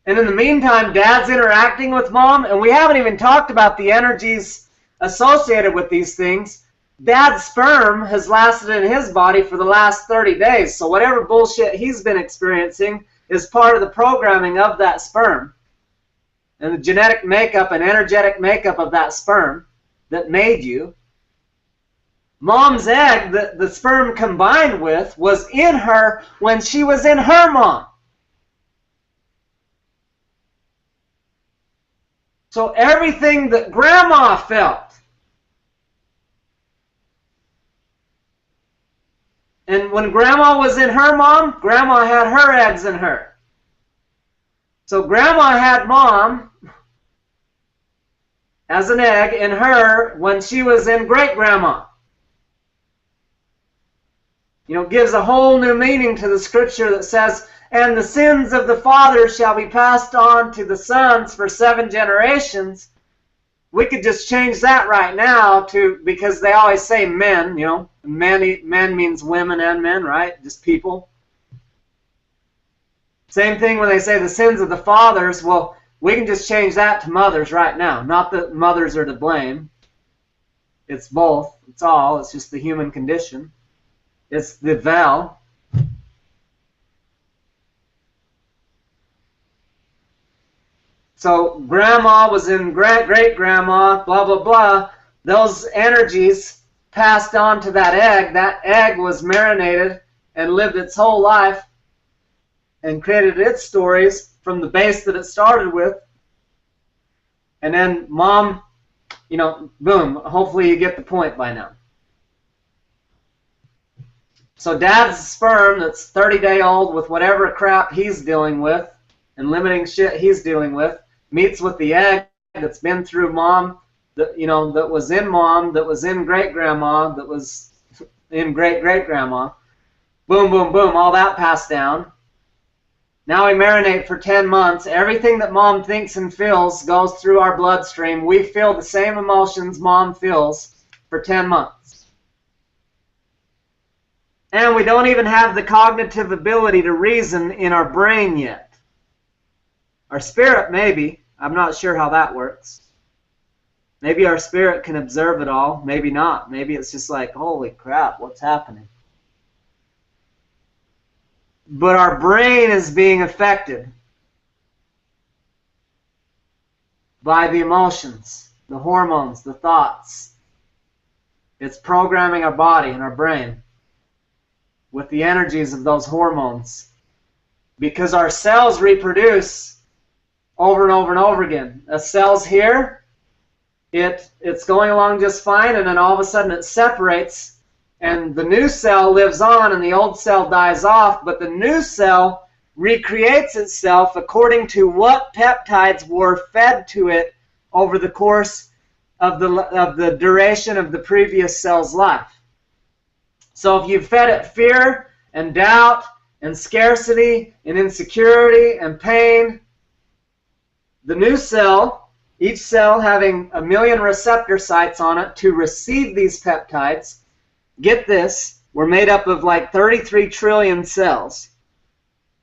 And in the meantime, Dad's interacting with Mom, and we haven't even talked about the energies associated with these things. Dad's sperm has lasted in his body for the last 30 days, so whatever bullshit he's been experiencing is part of the programming of that sperm and the genetic makeup and energetic makeup of that sperm that made you. Mom's egg that the sperm combined with was in her when she was in her mom. So everything that Grandma felt, and when Grandma was in her mom, Grandma had her eggs in her. So Grandma had Mom as an egg in her when she was in Great-Grandma. You know, gives a whole new meaning to the scripture that says, and the sins of the fathers shall be passed on to the sons for 7 generations. We could just change that right now to, because they always say men, you know, men means women and men, right? Just people. Same thing when they say the sins of the fathers. Well, we can just change that to mothers right now. Not that mothers are to blame. It's both. It's all. It's just the human condition. It's the veil. So Grandma was in great-grandma, blah, blah, blah. Those energies passed on to that egg. That egg was marinated and lived its whole life and created its stories from the base that it started with. And then Mom, you know, boom, hopefully you get the point by now. So Dad's sperm that's 30-day-old with whatever crap he's dealing with and limiting shit he's dealing with meets with the egg that's been through Mom, that, you know, that was in Mom, that was in Great-Grandma, that was in Great-Great-Grandma. Boom, boom, boom, all that passed down. Now we marinate for 10 months. Everything that Mom thinks and feels goes through our bloodstream. We feel the same emotions Mom feels for 10 months. And we don't even have the cognitive ability to reason in our brain yet. Our spirit, maybe. I'm not sure how that works. Maybe our spirit can observe it all. Maybe not. Maybe it's just like, holy crap, what's happening? But our brain is being affected by the emotions, the hormones, the thoughts. It's programming our body and our brain with the energies of those hormones. Because our cells reproduce over and over and over again. A cell's here, it's going along just fine, and then all of a sudden it separates, and the new cell lives on, and the old cell dies off, but the new cell recreates itself according to what peptides were fed to it over the course of the duration of the previous cell's life. So if you fed it fear and doubt and scarcity and insecurity and pain, the new cell, each cell having 1 million receptor sites on it to receive these peptides, get this, we're made up of like 33 trillion cells.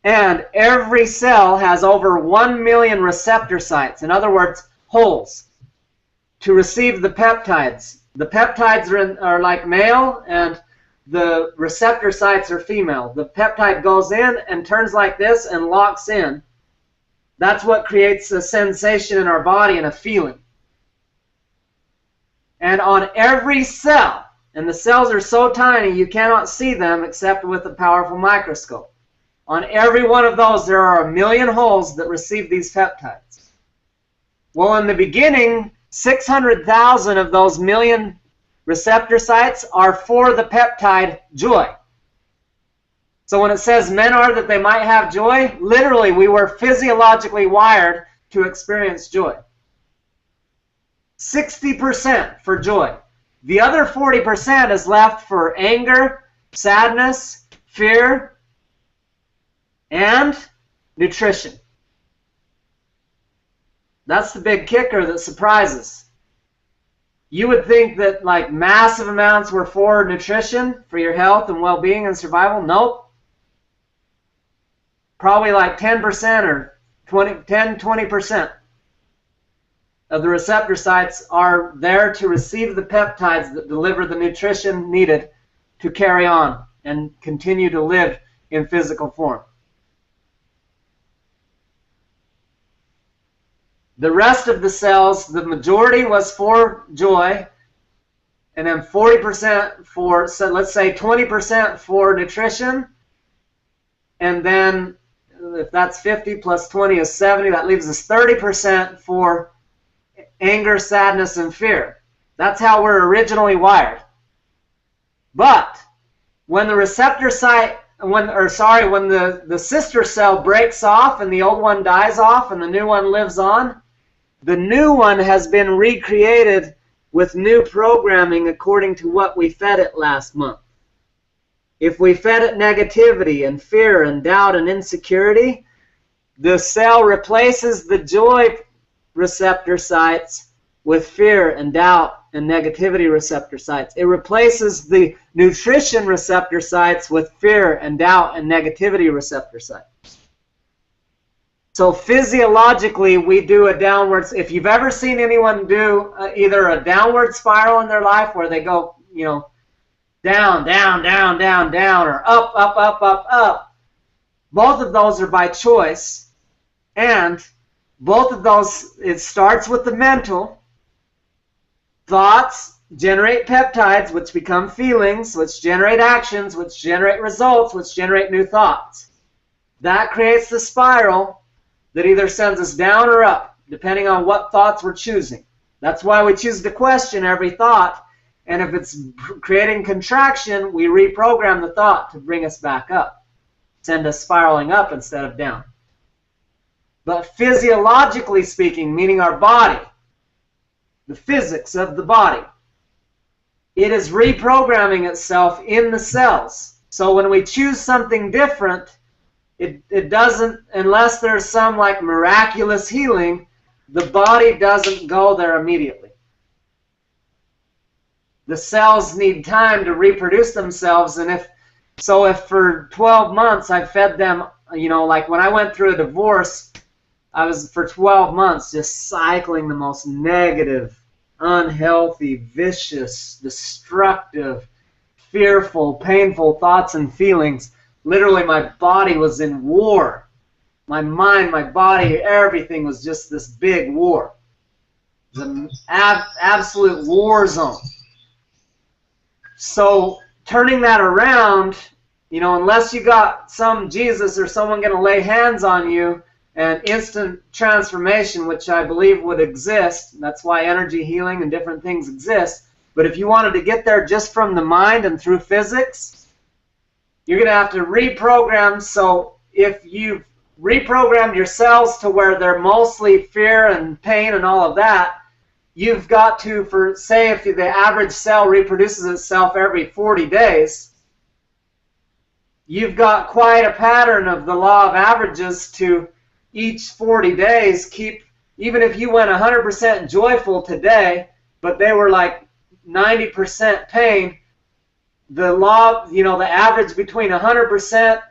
And every cell has over 1 million receptor sites, in other words, holes, to receive the peptides. The peptides are like male, and the receptor sites are female. The peptide goes in and turns like this and locks in. That's what creates a sensation in our body and a feeling. And on every cell, and the cells are so tiny you cannot see them except with a powerful microscope. On every one of those, there are 1 million holes that receive these peptides. Well, in the beginning, 600,000 of those million receptor sites are for the peptide joy. So when it says men are that they might have joy, literally we were physiologically wired to experience joy. 60% for joy. The other 40% is left for anger, sadness, fear, and nutrition. That's the big kicker that surprises. You would think that like massive amounts were for nutrition, for your health and well-being and survival. Nope. Probably like 10% or 20% of the receptor sites are there to receive the peptides that deliver the nutrition needed to carry on and continue to live in physical form. The rest of the cells, the majority was for joy, and then 40% for, so let's say 20% for nutrition, and then if that's 50 plus 20 is 70, that leaves us 30% for anger, sadness, and fear. That's how we're originally wired. But when the receptor site, when the sister cell breaks off and the old one dies off and the new one lives on, the new one has been recreated with new programming according to what we fed it last month. If we fed it negativity and fear and doubt and insecurity, the cell replaces the joy receptor sites with fear and doubt and negativity receptor sites. It replaces the nutrition receptor sites with fear and doubt and negativity receptor sites. So physiologically, we do a downwards. If you've ever seen anyone do either a downward spiral in their life where they go, you know, down, down, down, down, down, or up, up, up, up, up, both of those are by choice. And both of those, it starts with the mental. Thoughts generate peptides, which become feelings, which generate actions, which generate results, which generate new thoughts. That creates the spiral that either sends us down or up, depending on what thoughts we're choosing. That's why we choose to question every thought. And if it's creating contraction, we reprogram the thought to bring us back up, send us spiraling up instead of down. But physiologically speaking, meaning our body, the physics of the body, it is reprogramming itself in the cells. So when we choose something different, it doesn't, unless there's some like miraculous healing, the body doesn't go there immediately. The cells need time to reproduce themselves, and if for 12 months I fed them, you know, like when I went through a divorce, I was for 12 months just cycling the most negative, unhealthy, vicious, destructive, fearful, painful thoughts and feelings. Literally, my body was in war. My mind, my body, everything was just this big war. It was an absolute war zone. So turning that around, you know, unless you got some Jesus or someone going to lay hands on you and instant transformation, which I believe would exist, that's why energy healing and different things exist. But if you wanted to get there just from the mind and through physics, you're going to have to reprogram. So if you've reprogrammed your cells to where they're mostly fear and pain and all of that, you've got to, for say if the average cell reproduces itself every 40 days, you've got quite a pattern of the law of averages to each 40 days keep, even if you went 100% joyful today, but they were like 90% pain, the law, you know, the average between 100%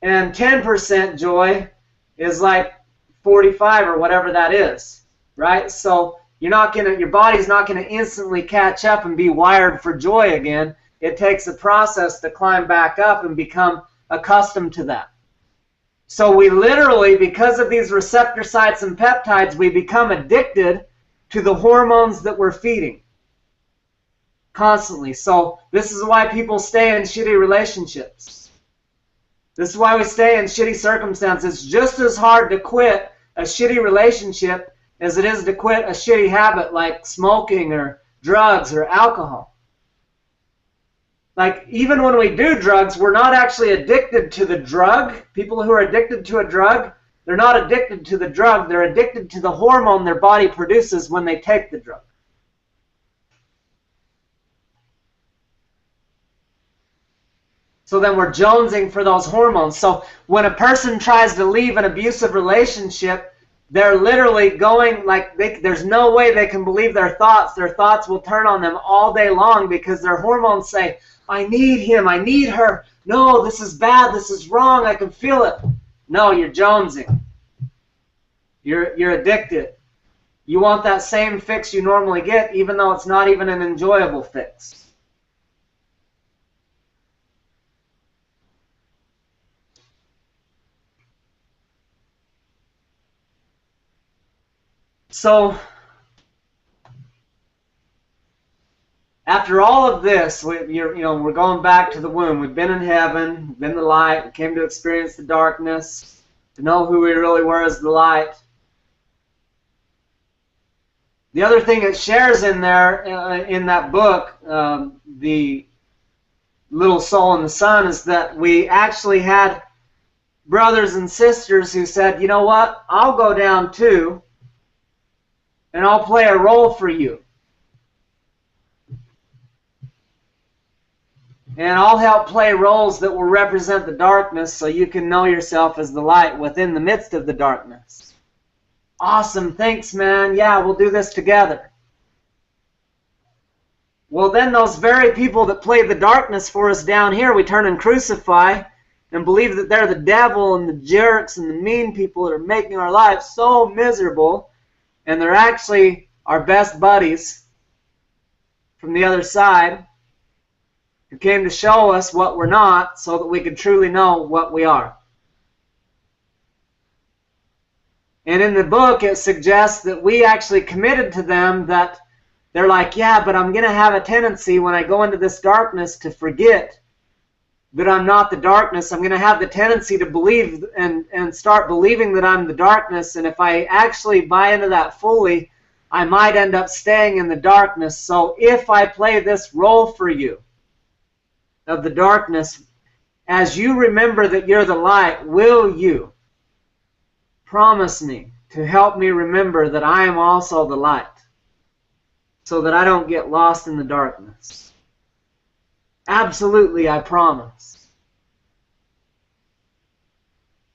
and 10% joy is like 45 or whatever that is, right? So you're not gonna, your body's not gonna instantly catch up and be wired for joy again. It takes a process to climb back up and become accustomed to that. So we literally, because of these receptor sites and peptides, we become addicted to the hormones that we're feeding. constantly. So this is why people stay in shitty relationships. This is why we stay in shitty circumstances. It's just as hard to quit a shitty relationship as it is to quit a shitty habit like smoking or drugs or alcohol. Like, even when we do drugs, we're not actually addicted to the drug. People who are addicted to a drug, they're not addicted to the drug. They're addicted to the hormone their body produces when they take the drug. So then we're jonesing for those hormones. So when a person tries to leave an abusive relationship, they're literally going like there's no way they can believe their thoughts. Their thoughts will turn on them all day long because their hormones say, I need him, I need her. No, this is bad, this is wrong, I can feel it. No, you're jonesing. You're addicted. You want that same fix you normally get, even though it's not even an enjoyable fix. So, after all of this, we're going back to the womb. We've been in heaven, we've been the light, we came to experience the darkness, to know who we really were as the light. The other thing it shares in there, in that book, The Little Soul in the Sun, is that we actually had brothers and sisters who said, you know what, I'll go down too, and I'll play a role for you. And I'll help play roles that will represent the darkness so you can know yourself as the light within the midst of the darkness. Awesome, thanks, man. Yeah, we'll do this together. Well, then those very people that play the darkness for us down here, we turn and crucify and believe that they're the devil and the jerks and the mean people that are making our lives so miserable, and they're actually our best buddies from the other side who came to show us what we're not so that we could truly know what we are. And in the book, it suggests that we actually committed to them, that they're like, yeah, but I'm going to have a tendency when I go into this darkness to forget that I'm not the darkness. I'm going to have the tendency to believe and start believing that I'm the darkness. And if I actually buy into that fully, I might end up staying in the darkness. So if I play this role for you of the darkness, as you remember that you're the light, will you promise me to help me remember that I am also the light, so that I don't get lost in the darkness? Absolutely, I promise.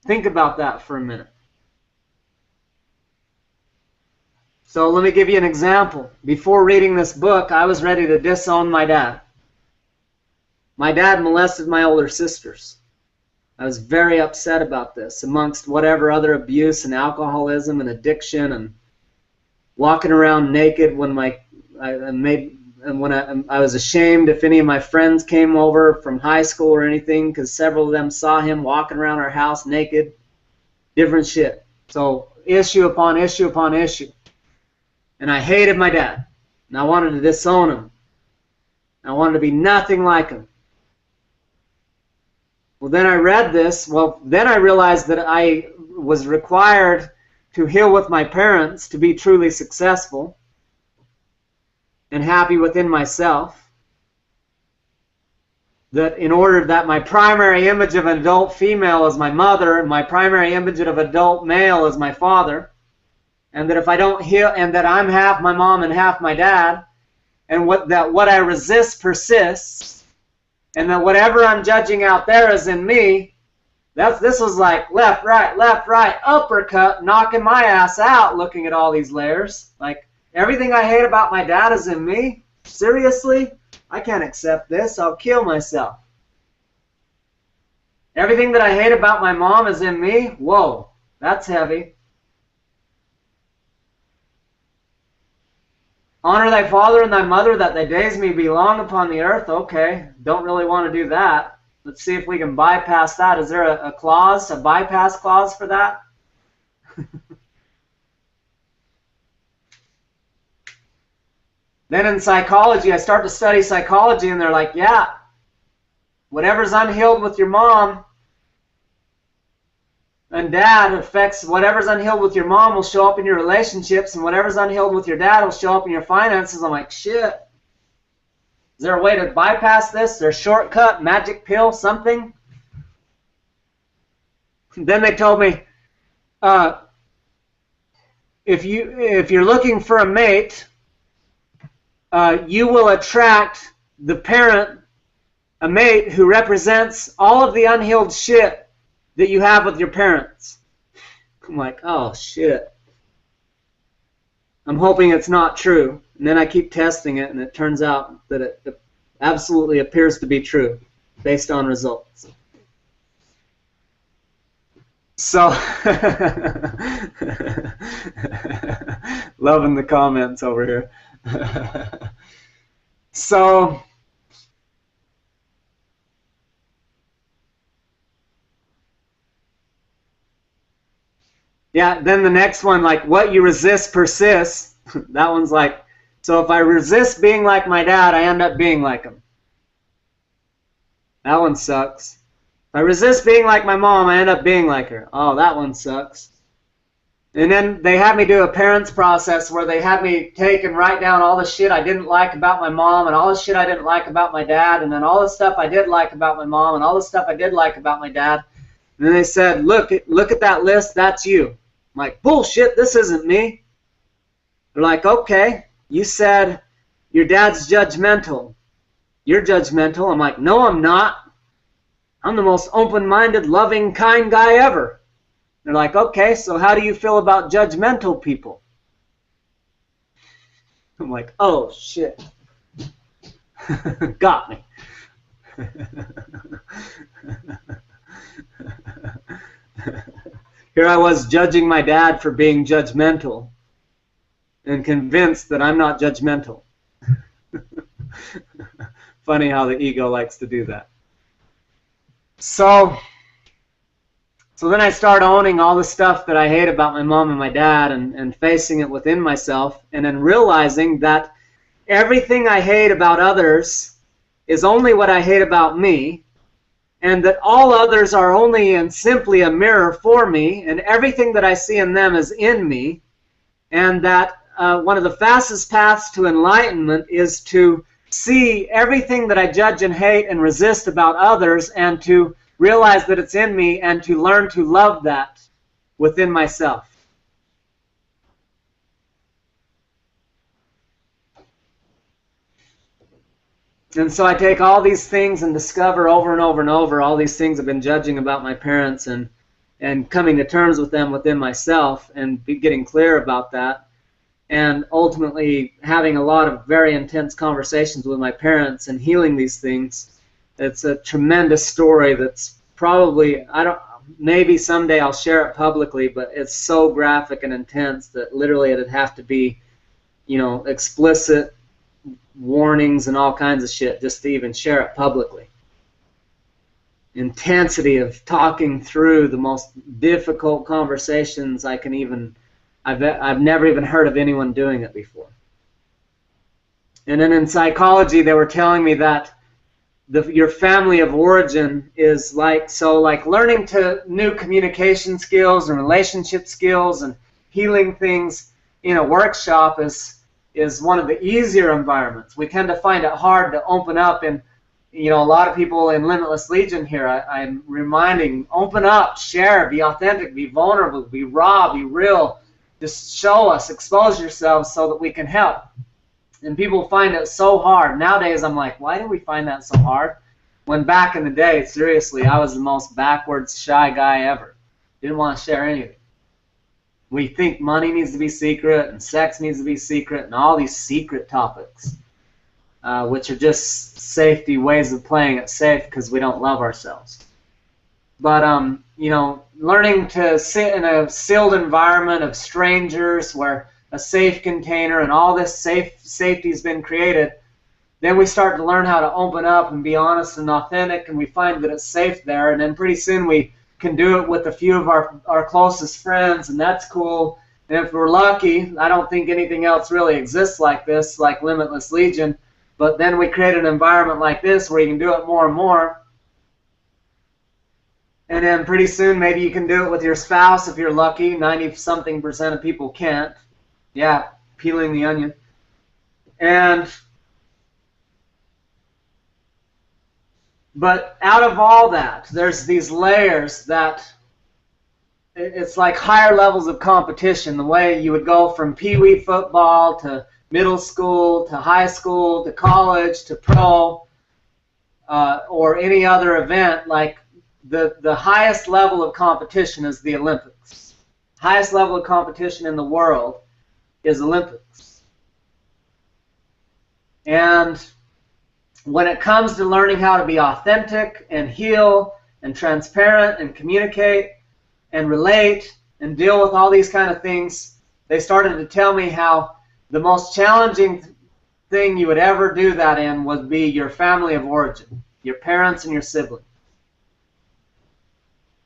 Think about that for a minute. So let me give you an example. Before reading this book, I was ready to disown my dad. My dad molested my older sisters. I was very upset about this, amongst whatever other abuse and alcoholism and addiction and walking around naked when I was ashamed if any of my friends came over from high school or anything, because several of them saw him walking around our house naked. Different shit. So issue upon issue upon issue. And I hated my dad. And I wanted to disown him. I wanted to be nothing like him. Well, then I read this. Well, then I realized that I was required to heal with my parents to be truly successful and happy within myself. That in order that my primary image of an adult female is my mother, and my primary image of adult male is my father, and that if I don't heal, and that I'm half my mom and half my dad, and what I resist persists, and that whatever I'm judging out there is in me. This was like left, right, uppercut, knocking my ass out looking at all these layers. Like, everything I hate about my dad is in me? Seriously? I can't accept this. I'll kill myself. Everything that I hate about my mom is in me? Whoa, that's heavy. Honor thy father and thy mother, that thy days may be long upon the earth. Okay, don't really want to do that. Let's see if we can bypass that. Is there a clause, a bypass clause for that? Then in psychology, I start to study psychology, and they're like, yeah, whatever's unhealed with your mom and dad affects whatever's unhealed with your mom will show up in your relationships, and whatever's unhealed with your dad will show up in your finances. I'm like, shit. Is there a way to bypass this? Is there a shortcut, magic pill, something? Then they told me, if you're looking for a mate, you will attract the parent, a mate who represents all of the unhealed shit that you have with your parents. I'm like, oh shit. I'm hoping it's not true. And then I keep testing it, and it turns out that it absolutely appears to be true based on results. So, loving the comments over here. So, yeah, then the next one, like, what you resist persists. That one's like, so if I resist being like my dad, I end up being like him. That one sucks. If I resist being like my mom, I end up being like her. Oh, that one sucks. And then they had me do a parents process where they had me take and write down all the shit I didn't like about my mom and all the shit I didn't like about my dad, and then all the stuff I did like about my mom and all the stuff I did like about my dad. And then they said, look at that list, that's you. I'm like, bullshit, this isn't me. They're like, okay, you said your dad's judgmental. You're judgmental. I'm like, no, I'm not. I'm the most open-minded, loving, kind guy ever. They're like, okay, so how do you feel about judgmental people? I'm like, oh, shit. Got me. Here I was judging my dad for being judgmental and convinced that I'm not judgmental. Funny how the ego likes to do that. So then I start owning all the stuff that I hate about my mom and my dad, and facing it within myself, and then realizing that everything I hate about others is only what I hate about me, and that all others are only and simply a mirror for me, and everything that I see in them is in me, and that one of the fastest paths to enlightenment is to see everything that I judge and hate and resist about others, and to realize that it's in me, and to learn to love that within myself. And so I take all these things and discover over and over and over all these things I've been judging about my parents, and coming to terms with them within myself, and getting clear about that, and ultimately having a lot of very intense conversations with my parents and healing these things. It's a tremendous story that's probably, maybe someday I'll share it publicly, but it's so graphic and intense that literally it'd have to be, explicit warnings and all kinds of shit just to even share it publicly. Intensity of talking through the most difficult conversations I can even, I've never even heard of anyone doing it before. And then in psychology, they were telling me that your family of origin is like learning to new communication skills and relationship skills and healing things in a workshop is one of the easier environments. We tend to find it hard to open up, and a lot of people in Limitless Legion here, I'm reminding, open up, share, be authentic, be vulnerable, be raw, be real. Just show us, expose yourselves so that we can help. And people find it so hard. Nowadays, I'm like, why do we find that so hard? When back in the day, seriously, I was the most backwards, shy guy ever. Didn't want to share anything. We think money needs to be secret, and sex needs to be secret, and all these secret topics, which are just safety ways of playing it safe because we don't love ourselves. But, learning to sit in a sealed environment of strangers where a safe container and all this safety has been created, then we start to learn how to open up and be honest and authentic, and we find that it's safe there, and then pretty soon we can do it with a few of our closest friends, and that's cool. And if we're lucky, I don't think anything else really exists like this, like Limitless Legion, but then we create an environment like this where you can do it more and more. And then pretty soon maybe you can do it with your spouse if you're lucky. 90-something% of people can't. Yeah, peeling the onion. But out of all that, there's these layers that it's like higher levels of competition. The way you would go from pee-wee football to middle school to high school to college to pro or any other event, like the highest level of competition is the Olympics. Highest level of competition in the world is Olympics. And when it comes to learning how to be authentic and heal and transparent and communicate and relate and deal with all these kind of things, they started to tell me how the most challenging thing you would ever do that in would be your family of origin, your parents and your siblings.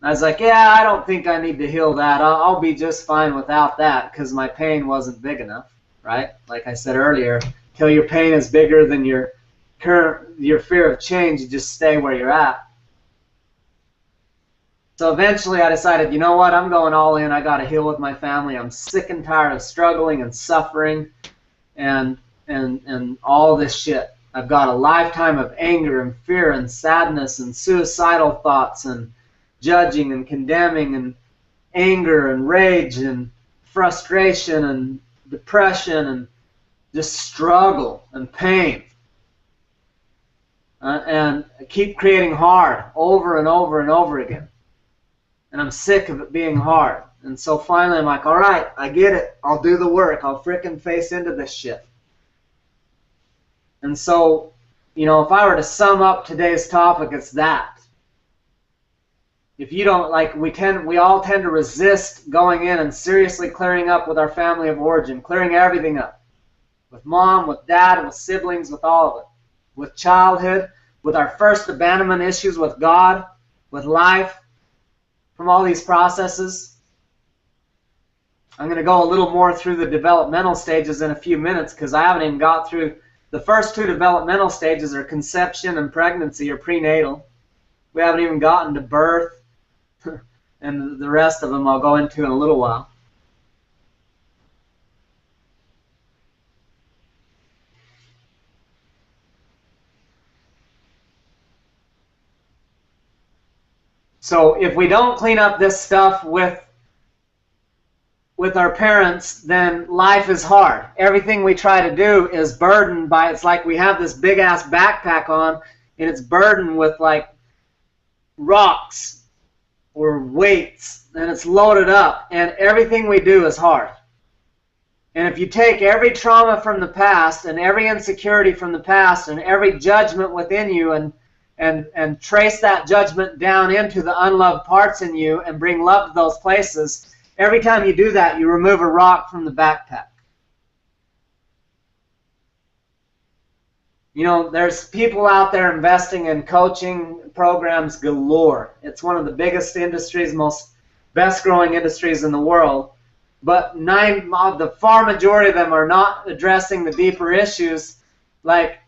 I was like, yeah, I don't think I need to heal that. I'll be just fine without that because my pain wasn't big enough, right? Like I said earlier, till your pain is bigger than your fear of change, you just stay where you're at. So eventually I decided, you know what, I'm going all in. I got to heal with my family. I'm sick and tired of struggling and suffering and all this shit. I've got a lifetime of anger and fear and sadness and suicidal thoughts and judging and condemning and anger and rage and frustration and depression and just struggle and pain. And keep creating hard over and over and over again. And I'm sick of it being hard. And so finally I'm like, all right, I get it. I'll do the work. I'll frickin' face into this shit. And so, you know, if I were to sum up today's topic, it's that. If you don't, like, we all tend to resist going in and seriously clearing up with our family of origin, clearing everything up. With mom, with dad, with siblings, with all of it. With childhood, with our first abandonment issues with God, with life, from all these processes. I'm going to go a little more through the developmental stages in a few minutes because I haven't even got through. The first two developmental stages are conception and pregnancy or prenatal. We haven't even gotten to birth, and the rest of them I'll go into in a little while. So if we don't clean up this stuff with our parents, then life is hard. Everything we try to do is burdened by, it's like we have this big ass backpack on and it's burdened with like rocks or weights and it's loaded up and everything we do is hard. And if you take every trauma from the past and every insecurity from the past and every judgment within you and trace that judgment down into the unloved parts in you and bring love to those places, every time you do that, you remove a rock from the backpack. You know, there's people out there investing in coaching programs galore. It's one of the biggest industries, best growing industries in the world. But the far majority of them are not addressing the deeper issues. Like,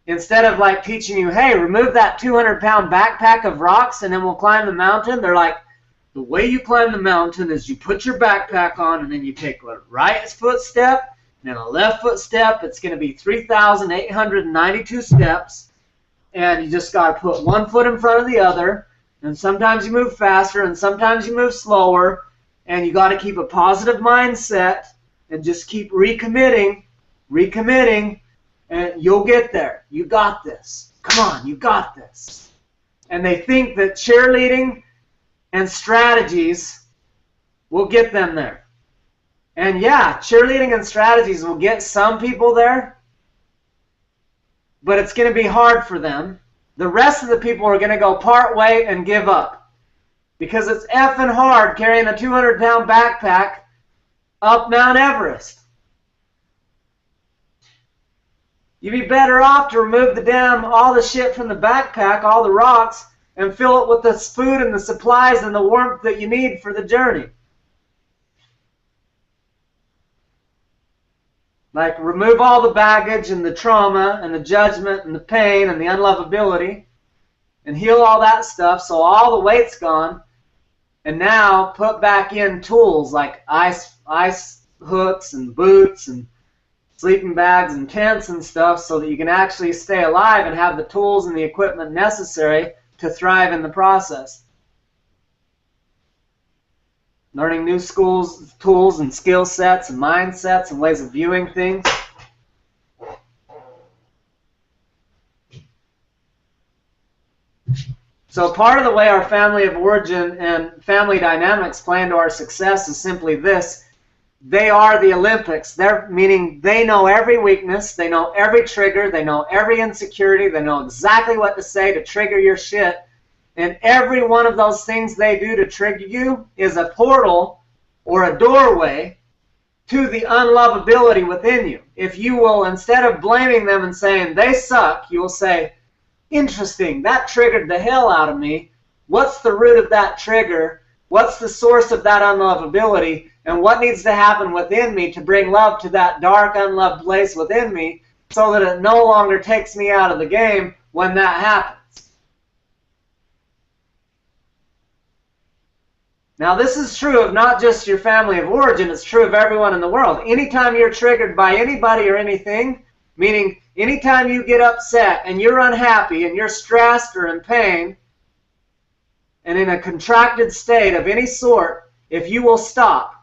instead of like teaching you, hey, remove that 200-pound backpack of rocks and then we'll climb the mountain, they're like, the way you climb the mountain is you put your backpack on and then you take a right foot step and then a left foot step. It's going to be 3,892 steps. And you just got to put one foot in front of the other. And sometimes you move faster and sometimes you move slower. And you got to keep a positive mindset and just keep recommitting, and you'll get there. You got this. Come on, you got this. And they think that cheerleading and strategies will get them there. And yeah, cheerleading and strategies will get some people there, but it's going to be hard for them. The rest of the people are going to go part way and give up. Because it's effing hard carrying a 200-pound backpack up Mount Everest. You'd be better off to remove all the shit from the backpack, all the rocks, and fill it with the food and the supplies and the warmth that you need for the journey. Like remove all the baggage and the trauma and the judgment and the pain and the unlovability and heal all that stuff so all the weight's gone. And now put back in tools like ice hooks and boots and sleeping bags and tents and stuff so that you can actually stay alive and have the tools and the equipment necessary to thrive in the process. Learning new tools and skill sets and mindsets and ways of viewing things. So part of the way our family of origin and family dynamics play into our success is simply this. They are the Olympics. Meaning they know every weakness, they know every trigger, they know every insecurity, they know exactly what to say to trigger your shit. And every one of those things they do to trigger you is a portal or a doorway to the unlovability within you. If you will, instead of blaming them and saying they suck, you will say, interesting, that triggered the hell out of me. What's the root of that trigger? What's the source of that unlovability? And what needs to happen within me to bring love to that dark, unloved place within me so that it no longer takes me out of the game when that happens? Now, this is true of not just your family of origin, it's true of everyone in the world. Anytime you're triggered by anybody or anything, meaning anytime you get upset and you're unhappy and you're stressed or in pain and in a contracted state of any sort, if you will stop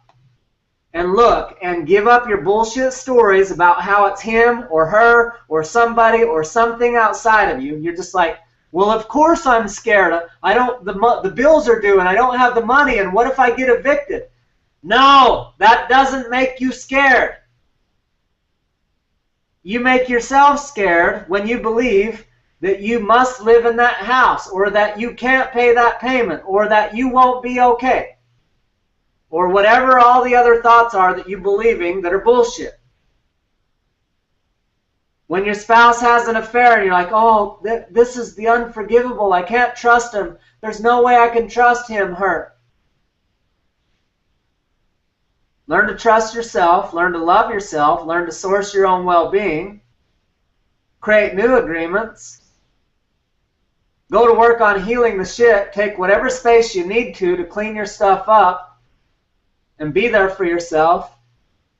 and look and give up your bullshit stories about how it's him or her or somebody or something outside of you, you're just like, well, of course I'm scared. The bills are due and I don't have the money, and what if I get evicted? No, that doesn't make you scared. You make yourself scared when you believe that you must live in that house, or that you can't pay that payment, or that you won't be okay, or whatever all the other thoughts are that you're believing that are bullshit. When your spouse has an affair and you're like, oh, this is the unforgivable, I can't trust him, there's no way I can trust him, her. Learn to trust yourself, learn to love yourself, learn to source your own well-being, create new agreements, go to work on healing the shit, take whatever space you need to clean your stuff up, and be there for yourself.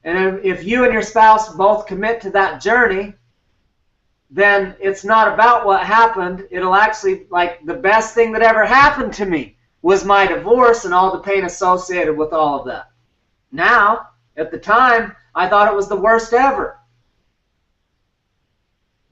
And if you and your spouse both commit to that journey, then it's not about what happened. It'll actually, like, the best thing that ever happened to me was my divorce and all the pain associated with all of that. Now, at the time, I thought it was the worst ever.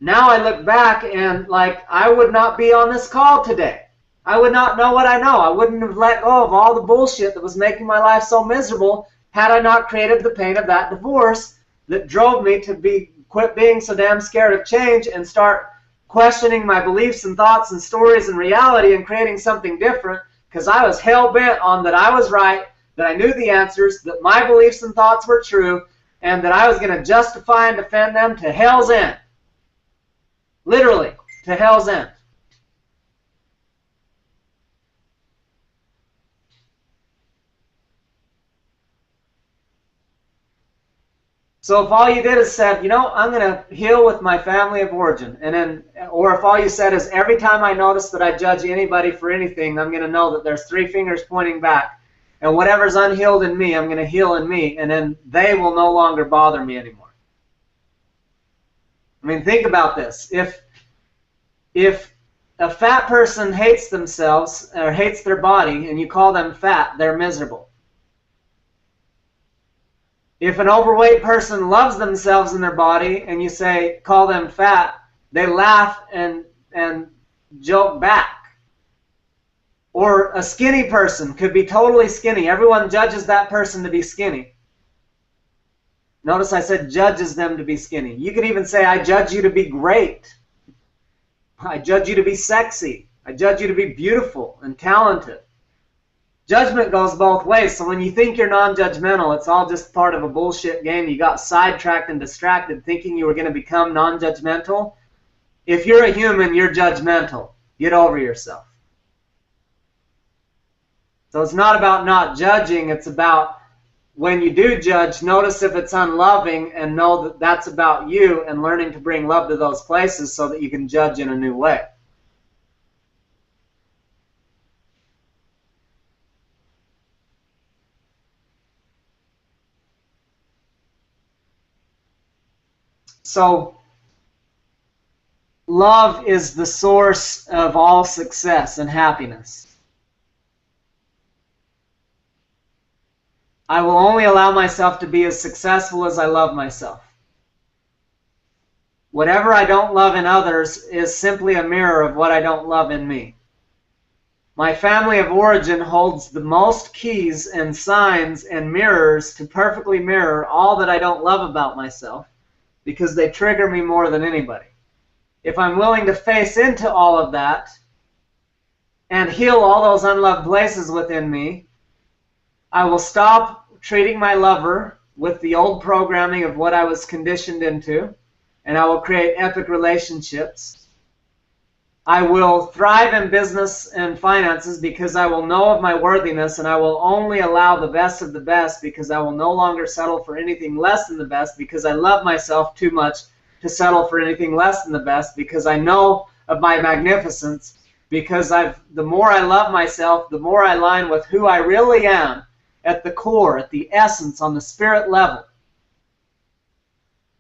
Now I look back and, like, I would not be on this call today. I would not know what I know. I wouldn't have let go of all the bullshit that was making my life so miserable had I not created the pain of that divorce that drove me to quit being so damn scared of change and start questioning my beliefs and thoughts and stories and reality and creating something different, because I was hell-bent on that I was right, that I knew the answers, that my beliefs and thoughts were true, and that I was going to justify and defend them to hell's end. Literally, to hell's end. So if all you did is said, you know, I'm going to heal with my family of origin, and then, or if all you said is every time I notice that I judge anybody for anything, I'm going to know that there's 3 fingers pointing back, and whatever's unhealed in me, I'm going to heal in me, and then they will no longer bother me anymore. I mean, think about this. If a fat person hates themselves or hates their body and you call them fat, they're miserable. If an overweight person loves themselves and their body and you say, call them fat, they laugh and joke back. Or a skinny person could be totally skinny. Everyone judges that person to be skinny. Notice I said judges them to be skinny. You could even say, I judge you to be great. I judge you to be sexy. I judge you to be beautiful and talented. Judgment goes both ways, so when you think you're non-judgmental, it's all just part of a bullshit game. You got sidetracked and distracted thinking you were going to become non-judgmental. If you're a human, you're judgmental. Get over yourself. So it's not about not judging, it's about when you do judge, notice if it's unloving and know that that's about you, and learning to bring love to those places so that you can judge in a new way. So love is the source of all success and happiness. I will only allow myself to be as successful as I love myself. Whatever I don't love in others is simply a mirror of what I don't love in me. My family of origin holds the most keys and signs and mirrors to perfectly mirror all that I don't love about myself, because they trigger me more than anybody. If I'm willing to face into all of that and heal all those unloved places within me, I will stop treating my lover with the old programming of what I was conditioned into, and I will create epic relationships. I will thrive in business and finances because I will know of my worthiness, and I will only allow the best of the best because I will no longer settle for anything less than the best, because I love myself too much to settle for anything less than the best, because I know of my magnificence, because the more I love myself, the more I align with who I really am at the core, at the essence, on the spirit level.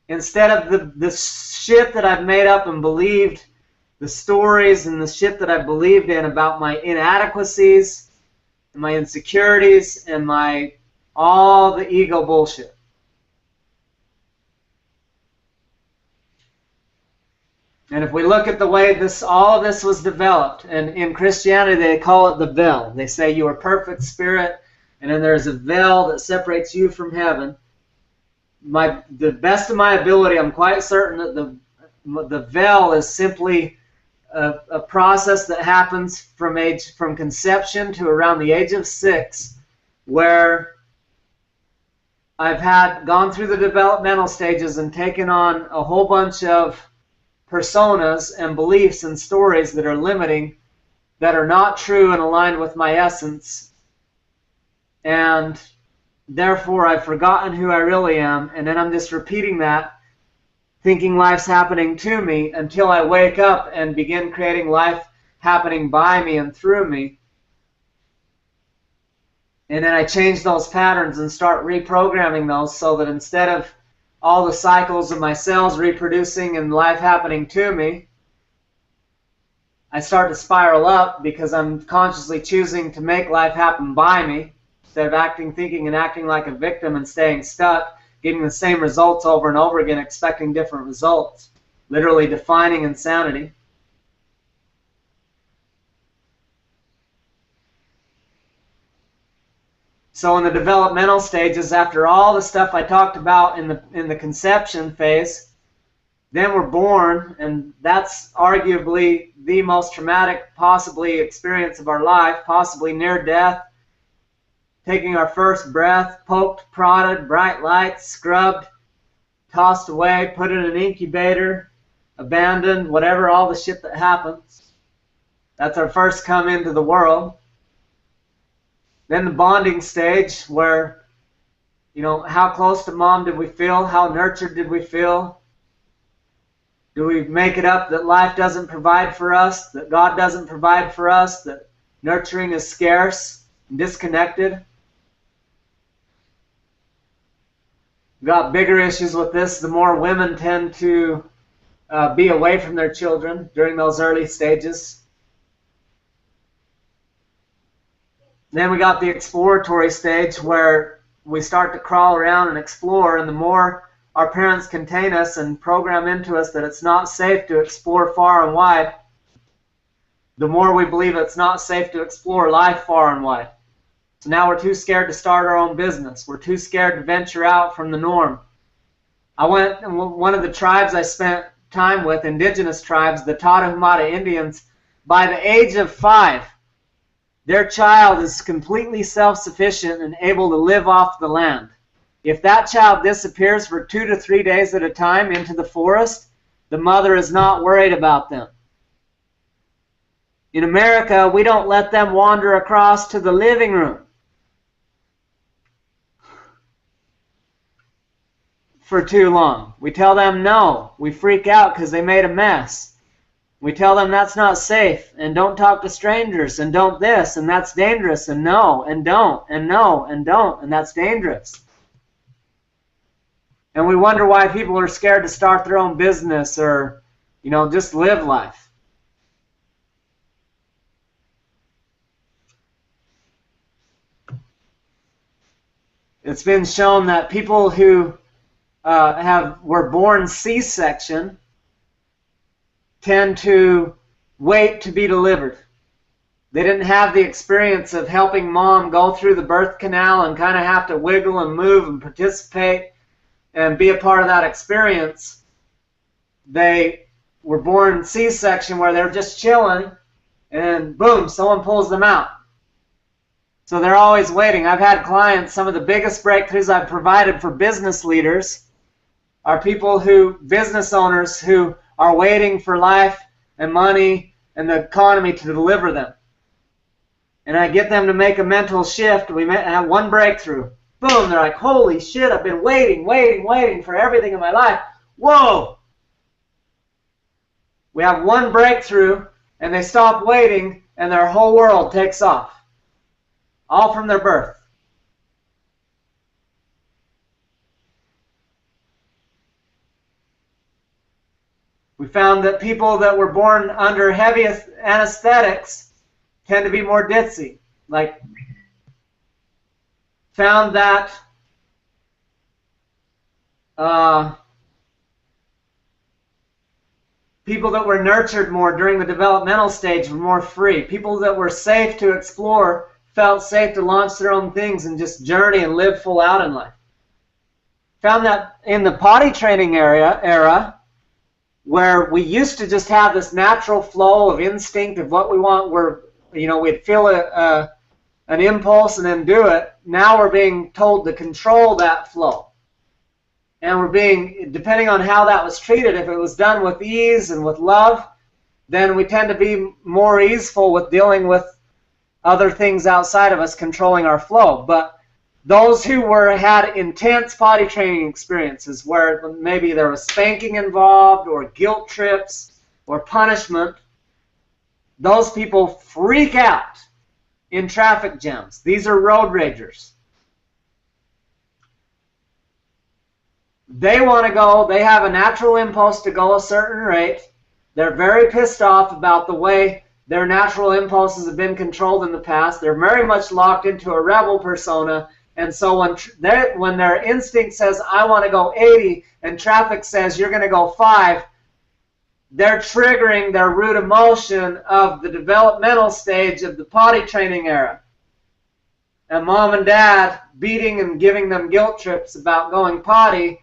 Instead of the shit that I've made up and believed, the stories and the shit that I believed in about my inadequacies and my insecurities and all the ego bullshit. And if we look at the way all of this was developed, and in Christianity they call it the veil. They say you are perfect spirit, and then there's a veil that separates you from heaven. The best of my ability, I'm quite certain that the veil is simply a process that happens from conception to around the age of 6, where I've gone through the developmental stages and taken on a whole bunch of personas and beliefs and stories that are limiting, that are not true and aligned with my essence, and therefore I've forgotten who I really am, and then I'm just repeating that, thinking life's happening to me, until I wake up and begin creating life happening by me and through me. And then I change those patterns and start reprogramming those, so that instead of all the cycles of my cells reproducing and life happening to me, I start to spiral up, because I'm consciously choosing to make life happen by me, instead of thinking and acting like a victim and staying stuck, getting the same results over and over again, expecting different results, literally defining insanity. So in the developmental stages, after all the stuff I talked about in the conception phase, then we're born, and that's arguably the most traumatic possibly experience of our life, possibly near death. Taking our first breath, poked, prodded, bright lights, scrubbed, tossed away, put in an incubator, abandoned, whatever, all the shit that happens. That's our first come into the world. Then the bonding stage, where, how close to mom did we feel? How nurtured did we feel? Do we make it up that life doesn't provide for us, that God doesn't provide for us, that nurturing is scarce and disconnected? We've got bigger issues with this. The more women tend to be away from their children during those early stages. Then we got the exploratory stage, where we start to crawl around and explore, and the more our parents contain us and program into us that it's not safe to explore far and wide, the more we believe it's not safe to explore life far and wide. So now we're too scared to start our own business. We're too scared to venture out from the norm. One of the tribes I spent time with, indigenous tribes, the Tarahumara Indians, by the age of 5, their child is completely self-sufficient and able to live off the land. If that child disappears for 2 to 3 days at a time into the forest, the mother is not worried about them. In America, we don't let them wander across to the living room. for too long. We tell them no. We freak out because they made a mess. We tell them that's not safe, and don't talk to strangers, and don't this, and that's dangerous, and no, and don't, and no, and don't, and that's dangerous. And we wonder why people are scared to start their own business or, just live life. It's been shown that people who were born C-section tend to wait to be delivered. They didn't have the experience of helping mom go through the birth canal and kind of have to wiggle and move and participate and be a part of that experience. They were born C-section where they're just chilling and boom, someone pulls them out. So they're always waiting. I've had clients, some of the biggest breakthroughs I've provided for business leaders are business owners who are waiting for life and money and the economy to deliver them. And I get them to make a mental shift. We have one breakthrough. Boom, they're like, holy shit, I've been waiting for everything in my life. Whoa! We have one breakthrough, and they stop waiting, and their whole world takes off. All from their birth. We found that people that were born under heavy anesthetics tend to be more ditzy. Found that people that were nurtured more during the developmental stage were more free. People that were safe to explore felt safe to launch their own things and just journey and live full out in life. Found that in the potty training era, where we used to just have this natural flow of instinct of what we want, where we'd feel an impulse and then do it. Now we're being told to control that flow. And we're being, depending on how that was treated, if it was done with ease and with love, then we tend to be more easeful with dealing with other things outside of us controlling our flow. But those who had intense potty training experiences where maybe there was spanking involved or guilt trips or punishment, those people freak out in traffic jams. These are road ragers. They want to go, they have a natural impulse to go a certain rate. They're very pissed off about the way their natural impulses have been controlled in the past. They're very much locked into a rebel persona. And so when their instinct says, I want to go 80, and traffic says, you're going to go 5, they're triggering their root emotion of the developmental stage of the potty training era. And mom and dad beating and giving them guilt trips about going potty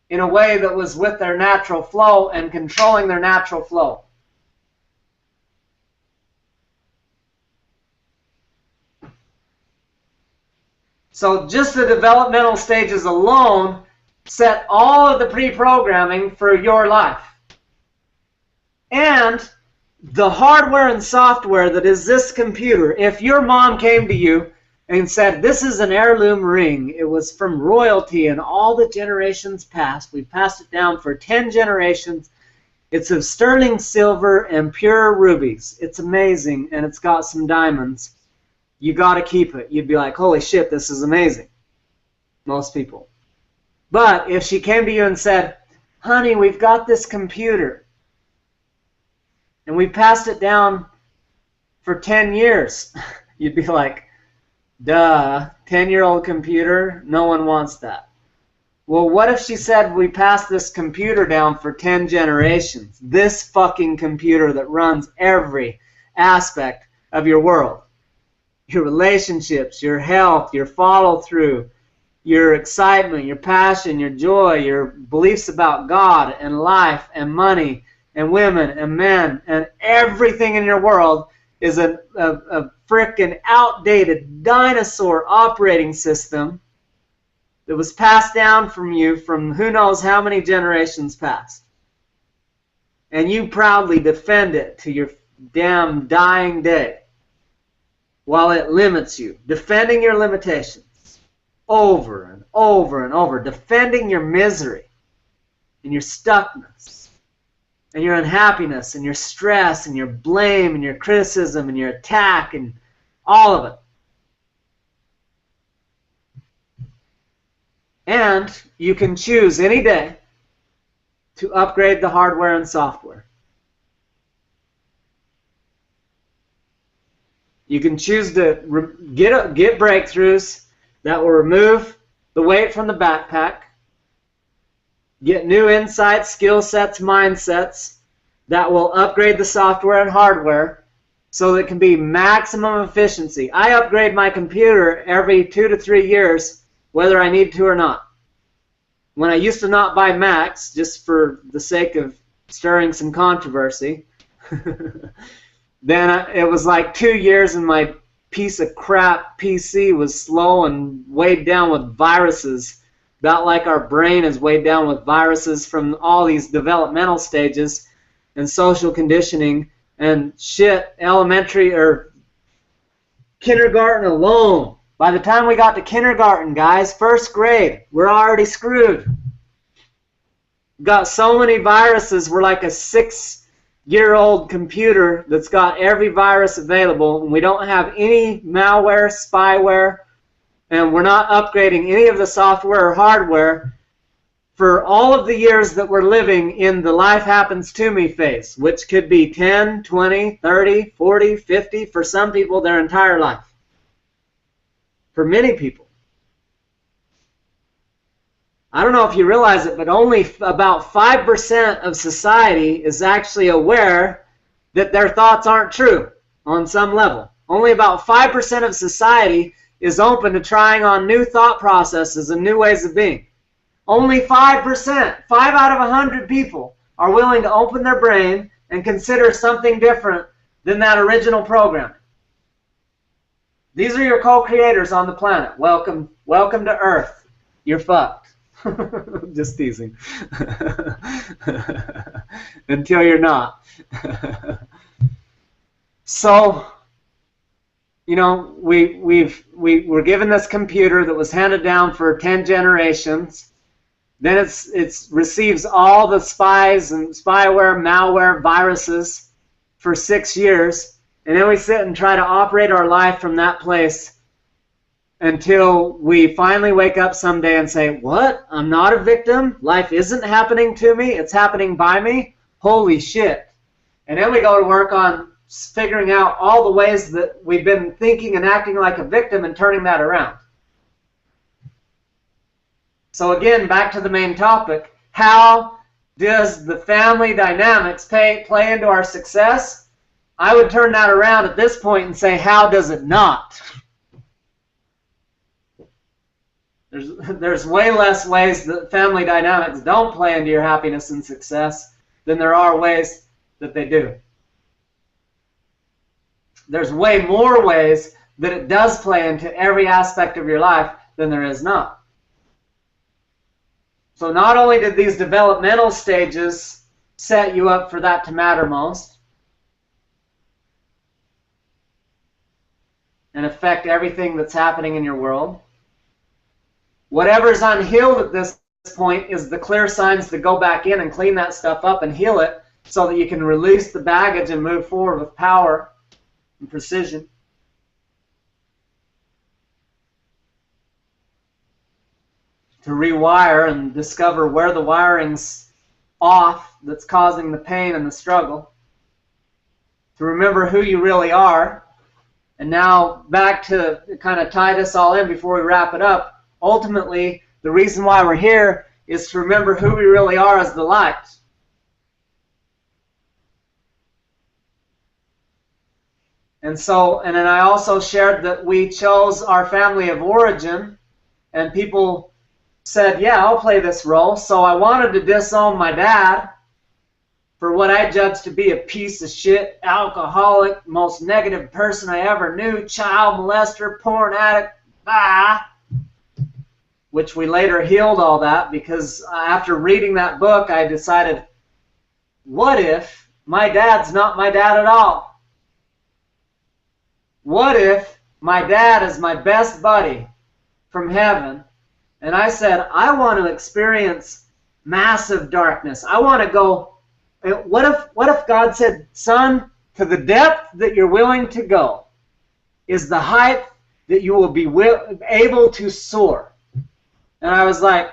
in a way that was with their natural flow and controlling their natural flow. So just the developmental stages alone set all of the pre-programming for your life. And the hardware and software that is this computer, if your mom came to you and said, this is an heirloom ring, it was from royalty and all the generations past, we passed it down for 10 generations, it's of sterling silver and pure rubies, it's amazing, and it's got some diamonds, you got to keep it. You'd be like, holy shit, this is amazing. Most people. But if she came to you and said, honey, we've got this computer, and we passed it down for 10 years, you'd be like, duh, 10-year-old computer, no one wants that. Well, what if she said we passed this computer down for 10 generations? This fucking computer that runs every aspect of your world. Your relationships, your health, your follow-through, your excitement, your passion, your joy, your beliefs about God and life and money and women and men and everything in your world is a frickin' outdated dinosaur operating system that was passed down from you from who knows how many generations past. And you proudly defend it to your damn dying day while it limits you, defending your limitations. over and over and over, defending your misery and your stuckness and your unhappiness and your stress and your blame and your criticism and your attack and all of it. And you can choose any day to upgrade the hardware and software. You can choose to get breakthroughs that will remove the weight from the backpack, get new insights, skill sets, mindsets that will upgrade the software and hardware so that it can be maximum efficiency. I upgrade my computer every 2 to 3 years, whether I need to or not. When I used to not buy Macs, just for the sake of stirring some controversy, then it was like 2 years and my piece of crap PC was slow and weighed down with viruses, about like our brain is weighed down with viruses from all these developmental stages and social conditioning and shit, elementary or kindergarten alone. By the time we got to kindergarten, guys, first grade, we're already screwed. Got so many viruses, we're like a 6-year-old computer that's got every virus available, and we don't have any malware, spyware, and we're not upgrading any of the software or hardware for all of the years that we're living in the life happens to me phase, which could be 10, 20, 30, 40, 50, for some people their entire life. For many people. I don't know if you realize it, but only about 5% of society is actually aware that their thoughts aren't true on some level. Only about 5% of society is open to trying on new thought processes and new ways of being. Only 5%, 5 out of 100 people are willing to open their brain and consider something different than that original program. These are your co-creators on the planet. Welcome to Earth. You're fucked. Just teasing. Until you're not. So, you know, we're given this computer that was handed down for 10 generations. Then it receives all the spies and spyware, malware, viruses for 6 years. And then we sit and try to operate our life from that place until we finally wake up someday and say, what? I'm not a victim? Life isn't happening to me? It's happening by me? Holy shit. And then we go to work on figuring out all the ways that we've been thinking and acting like a victim and turning that around. So again, back to the main topic. How does the family dynamics play into our success? I would turn that around at this point and say, how does it not? There's way less ways that family dynamics don't play into your happiness and success than there are ways that they do. There's way more ways that it does play into every aspect of your life than there is not. So not only did these developmental stages set you up for that to matter most, and affect everything that's happening in your world. Whatever's unhealed at this point is the clear signs to go back in and clean that stuff up and heal it so that you can release the baggage and move forward with power and precision. To rewire and discover where the wiring's off that's causing the pain and the struggle. To remember who you really are. And now back to kind of tie this all in before we wrap it up. Ultimately, the reason why we're here is to remember who we really are as the light. And then I also shared that we chose our family of origin, and people said, yeah, I'll play this role. So I wanted to disown my dad for what I judged to be a piece of shit, alcoholic, most negative person I ever knew, child molester, porn addict, which we later healed all that, because after reading that book, I decided, what if my dad's not my dad at all? What if my dad is my best buddy, from heaven, and I said, I want to experience massive darkness. I want to go. What if God said, son, to the depth that you're willing to go is the height that you will be able to soar? And I was like,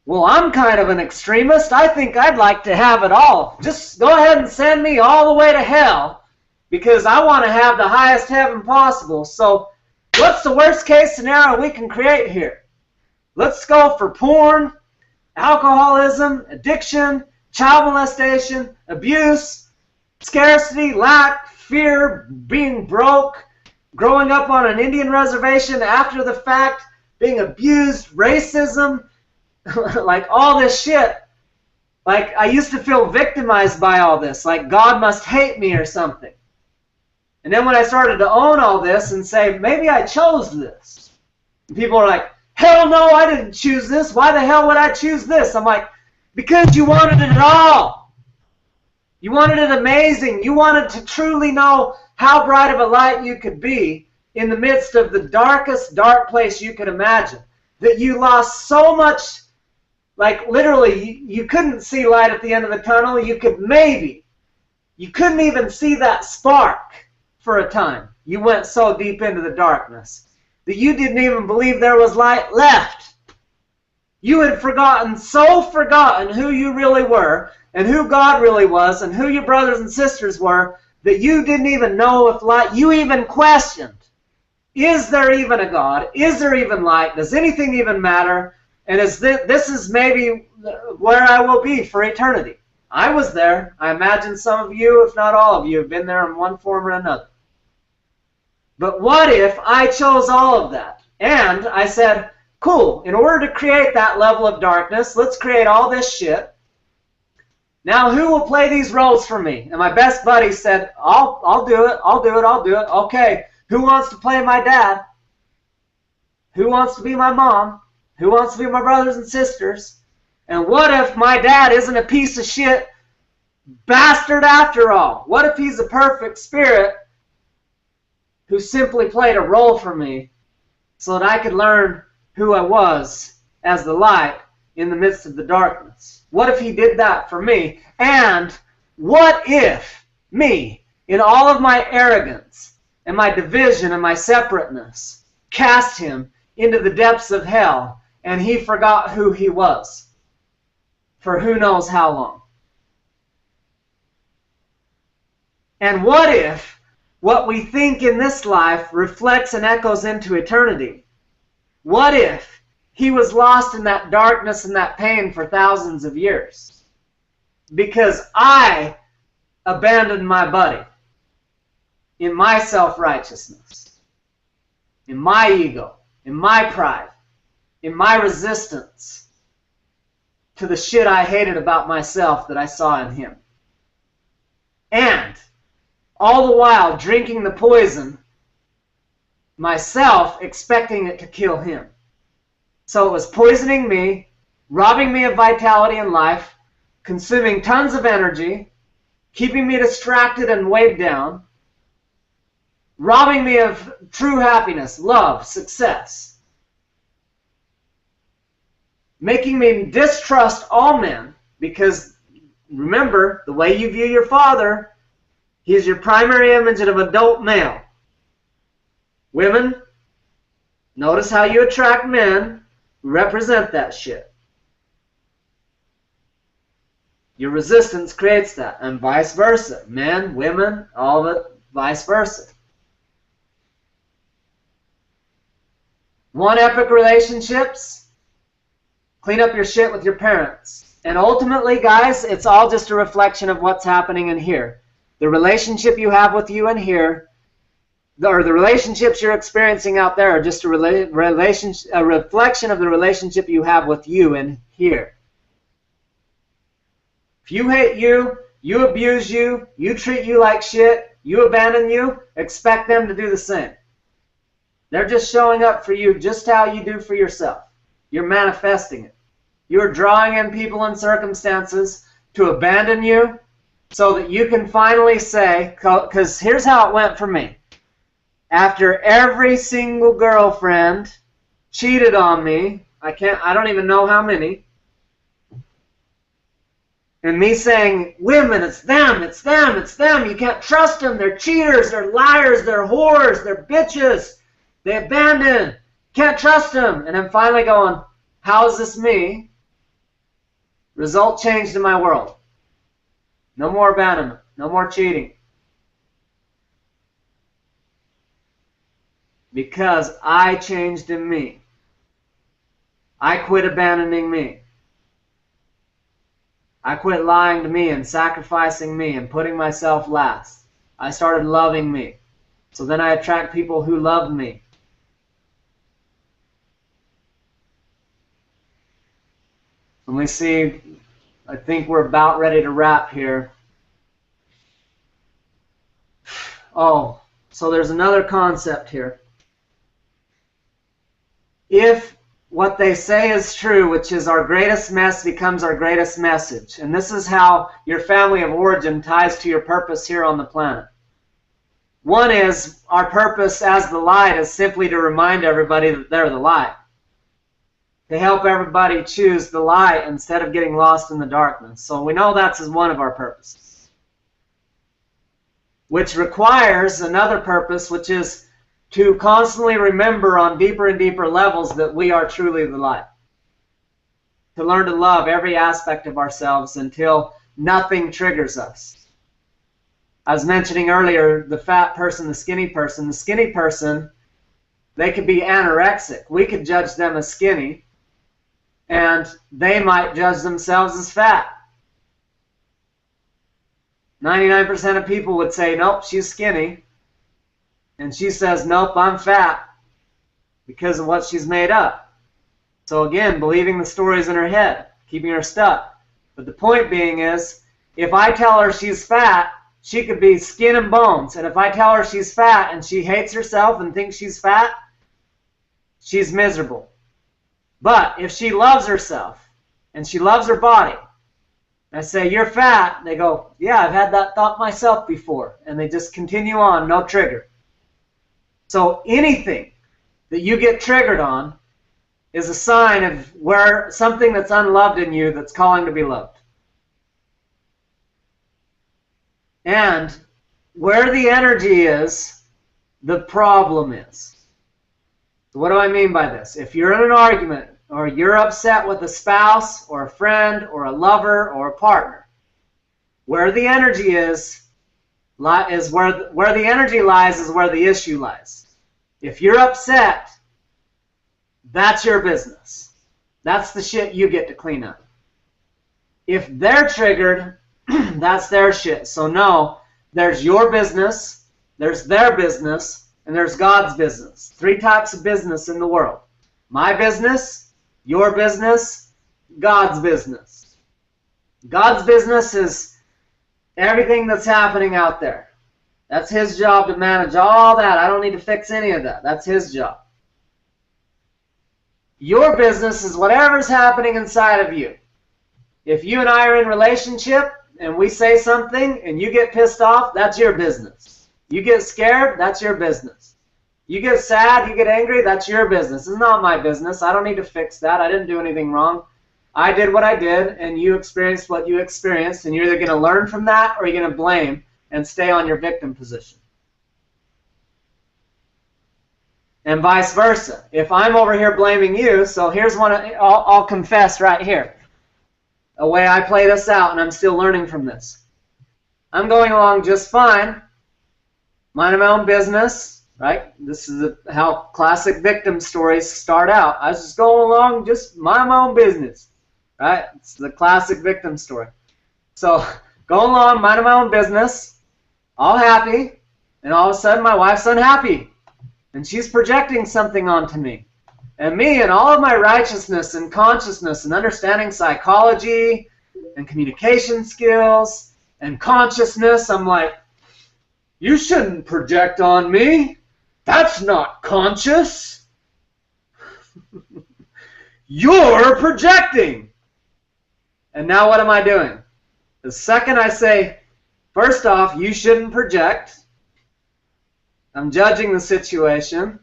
well, I'm kind of an extremist. I think I'd like to have it all. Just go ahead and send me all the way to hell, because I want to have the highest heaven possible. So what's the worst case scenario we can create here? Let's go for porn, alcoholism, addiction, child molestation, abuse, scarcity, lack, fear, being broke, growing up on an Indian reservation after the fact, being abused, racism, like all this shit. Like, I used to feel victimized by all this, like God must hate me or something. And then when I started to own all this and say, maybe I chose this, and people are like, hell no, I didn't choose this. Why the hell would I choose this? I'm like, because you wanted it all. You wanted it amazing. You wanted to truly know how bright of a light you could be in the midst of the darkest dark place you could imagine. That you lost so much, like literally, you couldn't see light at the end of the tunnel. You couldn't even see that spark for a time. You went so deep into the darkness that you didn't even believe there was light left. You had so forgotten who you really were and who God really was and who your brothers and sisters were that you didn't even know if light, you even questioned, is there even a God? Is there even light? Does anything even matter? And this is maybe where I will be for eternity. I was there. I imagine some of you, if not all of you, have been there in one form or another. But what if I chose all of that? And I said, cool, in order to create that level of darkness, let's create all this shit. Now who will play these roles for me? And my best buddy said, I'll do it, I'll do it, I'll do it. Okay, who wants to play my dad? Who wants to be my mom? Who wants to be my brothers and sisters? And what if my dad isn't a piece of shit bastard after all? What if he's a perfect spirit who simply played a role for me so that I could learn who I was as the light in the midst of the darkness? What if he did that for me? And what if me, in all of my arrogance and my division and my separateness, cast him into the depths of hell and he forgot who he was for who knows how long? And what if what we think in this life reflects and echoes into eternity? What if he was lost in that darkness and that pain for thousands of years because I abandoned my buddy in my self-righteousness, in my ego, in my pride, in my resistance to the shit I hated about myself that I saw in him? And all the while drinking the poison myself, expecting it to kill him. So it was poisoning me, robbing me of vitality and life, consuming tons of energy, keeping me distracted and weighed down, robbing me of true happiness, love, success, making me distrust all men, because remember, the way you view your father, he is your primary image of an adult male. Women, notice how you attract men who represent that shit. Your resistance creates that, and vice versa. Men, women, all of it, vice versa. Want epic relationships? Clean up your shit with your parents. And ultimately, guys, it's all just a reflection of what's happening in here. The relationship you have with you in here, or the relationships you're experiencing out there, are just a reflection of the relationship you have with you in here. If you hate you, you abuse you, you treat you like shit, you abandon you, expect them to do the same. They're just showing up for you just how you do for yourself. You're manifesting it. You're drawing in people and circumstances to abandon you so that you can finally say, because here's how it went for me. After every single girlfriend cheated on me. I don't even know how many. And me saying, women, it's them, it's them, it's them. You can't trust them. They're cheaters, they're liars, they're whores, they're bitches. They abandon. Can't trust them. And I'm finally going, how is this me? Result changed in my world. No more abandonment. No more cheating. Because I changed in me. I quit abandoning me. I quit lying to me and sacrificing me and putting myself last. I started loving me. So then I attract people who love me. Let me see. I think we're about ready to wrap here. Oh, so there's another concept here. If what they say is true, which is our greatest mess becomes our greatest message, and this is how your family of origin ties to your purpose here on the planet. One is our purpose as the light is simply to remind everybody that they're the light. To help everybody choose the light instead of getting lost in the darkness. So we know that's one of our purposes. Which requires another purpose, which is to constantly remember on deeper and deeper levels that we are truly the light. To learn to love every aspect of ourselves until nothing triggers us. I was mentioning earlier the fat person, the skinny person. The skinny person, they could be anorexic. We could judge them as skinny. And they might judge themselves as fat. 99% of people would say, nope, she's skinny. And she says, nope, I'm fat. Because of what she's made up. So again, believing the stories in her head, keeping her stuck. But the point being is, if I tell her she's fat, she could be skin and bones. And if I tell her she's fat and she hates herself and thinks she's fat, she's miserable. But if she loves herself and she loves her body, I say, you're fat. They go, yeah, I've had that thought myself before. And they just continue on, no trigger. So anything that you get triggered on is a sign of where something that's unloved in you that's calling to be loved. And where the energy is, the problem is. So what do I mean by this? If you're in an argument or you're upset with a spouse or a friend or a lover or a partner, where the energy is where the energy lies is where the issue lies. If you're upset, that's your business. That's the shit you get to clean up. If they're triggered, that's their shit. So no, there's your business, there's their business, and there's God's business. 3 types of business in the world. My business, your business, God's business. God's business is everything that's happening out there. That's His job to manage all that. I don't need to fix any of that. That's His job. Your business is whatever's happening inside of you. If you and I are in a relationship and we say something and you get pissed off, that's your business. You get scared, that's your business. You get sad, you get angry, that's your business. It's not my business. I don't need to fix that. I didn't do anything wrong. I did what I did, and you experienced what you experienced, and you're either going to learn from that or you're going to blame and stay on your victim position. And vice versa. If I'm over here blaming you, so here's one, I'll confess right here. A way I play this out, and I'm still learning from this. I'm going along just fine, minding my own business, right? This is how classic victim stories start out. I was just going along, just mind my own business, right? It's the classic victim story. So, going along, minding my own business, all happy, and all of a sudden my wife's unhappy. And she's projecting something onto me. And me and all of my righteousness and consciousness and understanding psychology and communication skills and consciousness, I'm like, you shouldn't project on me. That's not conscious. You're projecting. And now what am I doing? The second I say, first off, you shouldn't project, I'm judging the situation.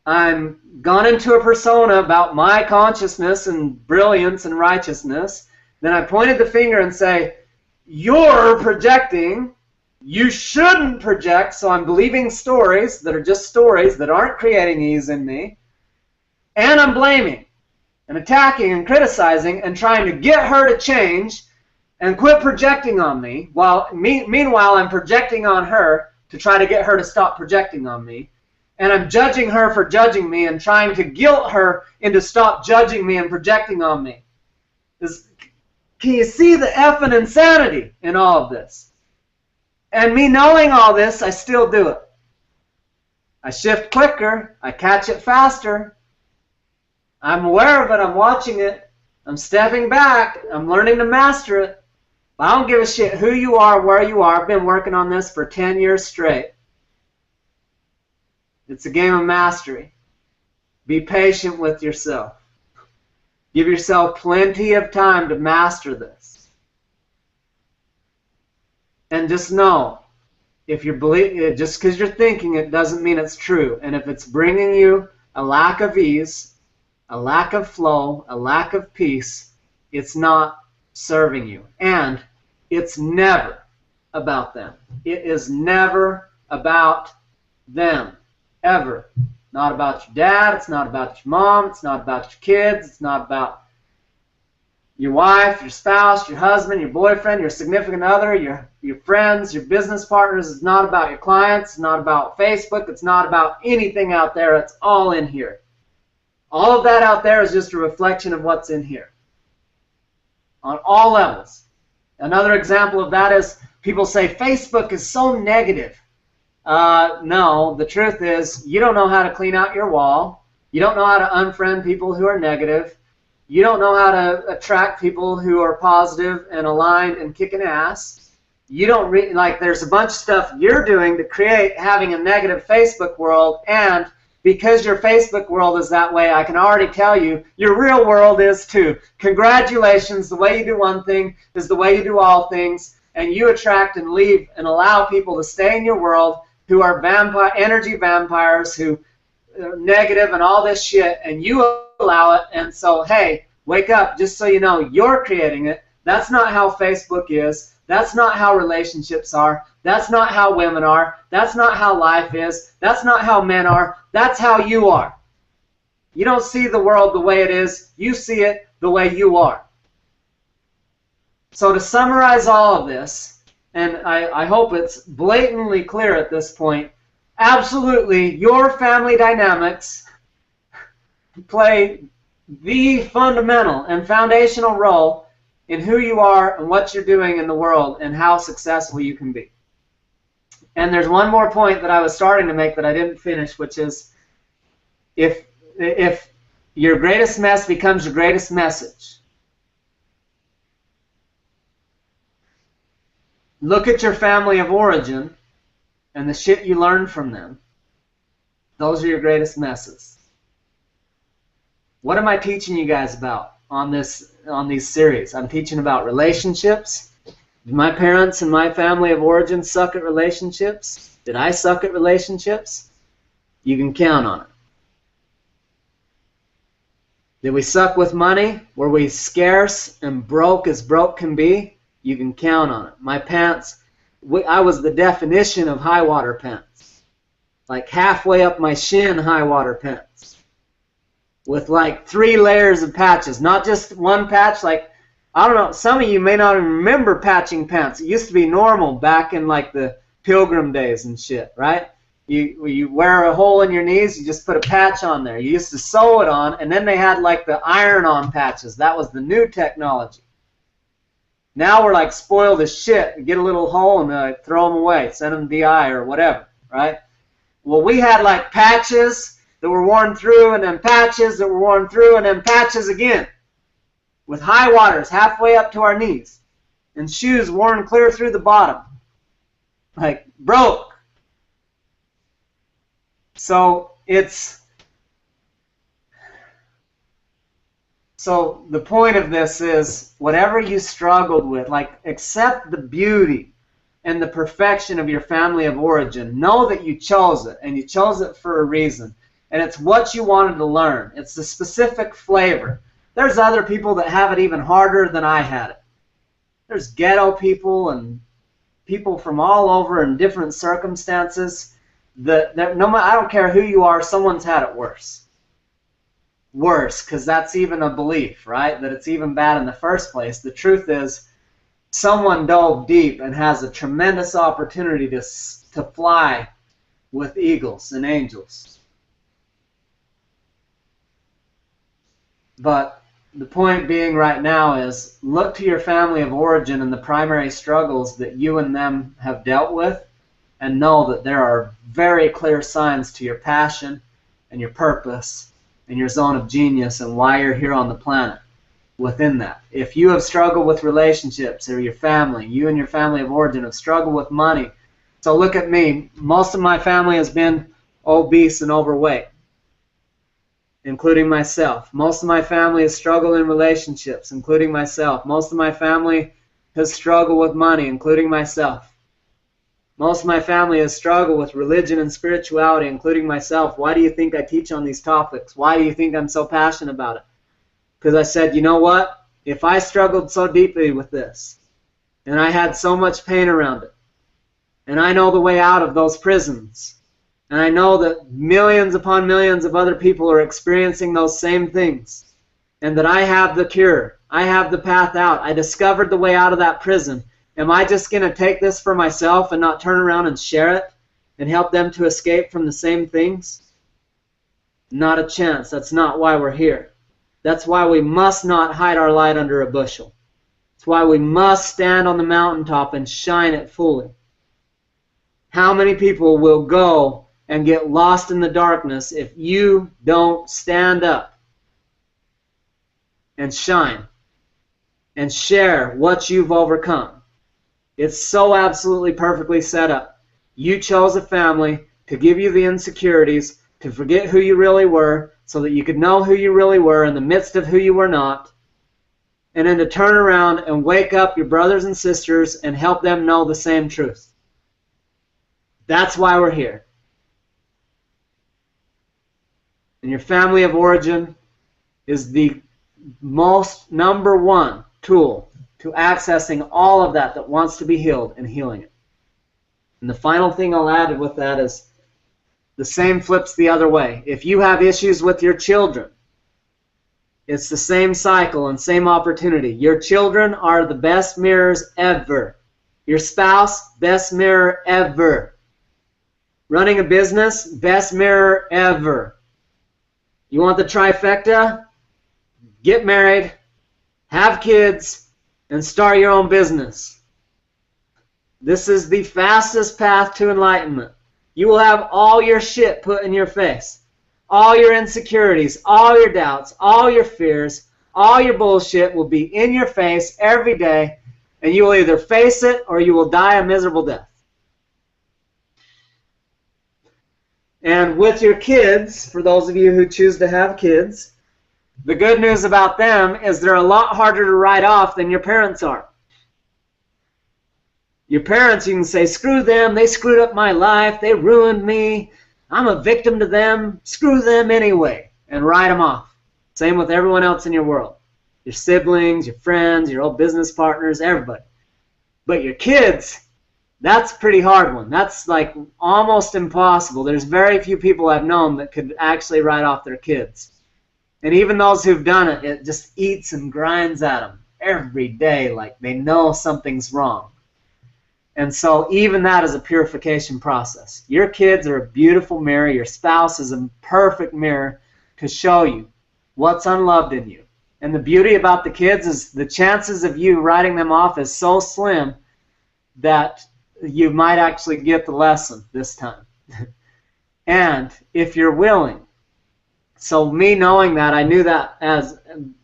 I'm gone into a persona about my consciousness and brilliance and righteousness. Then I pointed the finger and say, you're projecting. You shouldn't project. So I'm believing stories that are just stories that aren't creating ease in me. And I'm blaming and attacking and criticizing and trying to get her to change and quit projecting on me. Meanwhile, I'm projecting on her to try to get her to stop projecting on me. And I'm judging her for judging me and trying to guilt her into stop judging me and projecting on me. Can you see the effing insanity in all of this? And me knowing all this, I still do it. I shift quicker. I catch it faster. I'm aware of it. I'm watching it. I'm stepping back. I'm learning to master it. I don't give a shit who you are, where you are. I've been working on this for 10 years straight. It's a game of mastery. Be patient with yourself. Give yourself plenty of time to master this. And just know, if you're just because you're thinking it doesn't mean it's true. And if it's bringing you a lack of ease, a lack of flow, a lack of peace, it's not serving you. And it's never about them. It is never about them. Ever. Not about your dad, it's not about your mom, it's not about your kids, it's not about your wife, your spouse, your husband, your boyfriend, your significant other, your friends, your business partners. It's not about your clients, it's not about Facebook, it's not about anything out there. It's all in here. All of that out there is just a reflection of what's in here. On all levels. Another example of that is people say Facebook is so negative. No, the truth is you don't know how to clean out your wall. You don't know how to unfriend people who are negative. You don't know how to attract people who are positive and aligned and kicking ass. You don't there's a bunch of stuff you're doing to create having a negative Facebook world, and because your Facebook world is that way, I can already tell you your real world is too. Congratulations, the way you do one thing is the way you do all things, and you attract and leave and allow people to stay in your world who are energy vampires, who are negative and all this shit, and you allow it. And so, hey, wake up, just so you know, you're creating it. That's not how Facebook is. That's not how relationships are. That's not how women are. That's not how life is. That's not how men are. That's how you are. You don't see the world the way it is. You see it the way you are. So to summarize all of this, and I hope it's blatantly clear at this point, absolutely, your family dynamics play the fundamental and foundational role in who you are and what you're doing in the world and how successful you can be. And there's one more point that I was starting to make that I didn't finish, which is if your greatest mess becomes your greatest message, look at your family of origin and the shit you learned from them. Those are your greatest messes. What am I teaching you guys about on these series? I'm teaching about relationships. Did my parents and my family of origin suck at relationships? Did I suck at relationships? You can count on it. Did we suck with money? Were we scarce and broke as broke can be? You can count on it. My pants, I was the definition of high water pants. Like halfway up my shin high water pants. With like 3 layers of patches. Not just one patch. Like, I don't know, some of you may not even remember patching pants. It used to be normal back in like the Pilgrim days and shit, right? You wear a hole in your knees, you just put a patch on there. You used to sew it on, and then they had like the iron-on patches. That was the new technology. Now we're like spoiled as shit. Get a little hole and throw them away, send them DI or whatever, right? Well, we had like patches that were worn through, and then patches that were worn through, and then patches again, with high waters halfway up to our knees, and shoes worn clear through the bottom, like broke. So the point of this is, whatever you struggled with, like, accept the beauty and the perfection of your family of origin. Know that you chose it, and you chose it for a reason. and it's what you wanted to learn. It's the specific flavor. There's other people that have it even harder than I had it. There's ghetto people and people from all over in different circumstances. I don't care who you are, someone's had it worse. Worse, because that's even a belief, right? That it's even bad in the first place. The truth is, someone dove deep and has a tremendous opportunity to fly with eagles and angels. But the point being right now is, look to your family of origin and the primary struggles that you and them have dealt with, and know that there are very clear signs to your passion and your purpose and your zone of genius and why you're here on the planet within that. If you have struggled with relationships, or your family, you and your family of origin have struggled with money. So look at me. Most of my family has been obese and overweight, including myself. Most of my family has struggled in relationships, including myself. Most of my family has struggled with money, including myself. Most of my family has struggled with religion and spirituality, including myself. Why do you think I teach on these topics? Why do you think I'm so passionate about it? Because I said, you know what? If I struggled so deeply with this, and I had so much pain around it, and I know the way out of those prisons, and I know that millions upon millions of other people are experiencing those same things, and that I have the cure, I have the path out, I discovered the way out of that prison, am I just going to take this for myself and not turn around and share it and help them to escape from the same things? Not a chance. That's not why we're here. That's why we must not hide our light under a bushel. That's why we must stand on the mountaintop and shine it fully. How many people will go and get lost in the darkness if you don't stand up and shine and share what you've overcome? It's so absolutely perfectly set up. You chose a family to give you the insecurities, to forget who you really were, so that you could know who you really were in the midst of who you were not, and then to turn around and wake up your brothers and sisters and help them know the same truth. That's why we're here. And your family of origin is the most number one tool to accessing all of that wants to be healed and healing it. And the final thing I'll add with that is the same flips the other way. If you have issues with your children, it's the same cycle and same opportunity. Your children are the best mirrors ever. Your spouse, best mirror ever. Running a business, best mirror ever. You want the trifecta? Get married, have kids, and start your own business. This is the fastest path to enlightenment. You will have all your shit put in your face. All your insecurities, all your doubts, all your fears, all your bullshit will be in your face every day, and you will either face it or you will die a miserable death. And with your kids, for those of you who choose to have kids, the good news about them is they're a lot harder to write off than your parents are. Your parents, you can say, screw them, they screwed up my life, they ruined me, I'm a victim to them, screw them anyway, and write them off. Same with everyone else in your world. Your siblings, your friends, your old business partners, everybody. But your kids, that's a pretty hard one. That's like almost impossible. There's very few people I've known that could actually write off their kids. And even those who've done it, it just eats and grinds at them every day, like they know something's wrong. And so even that is a purification process. Your kids are a beautiful mirror. Your spouse is a perfect mirror to show you what's unloved in you. And the beauty about the kids is the chances of you writing them off is so slim that you might actually get the lesson this time. And if you're willing. So me knowing that, I knew that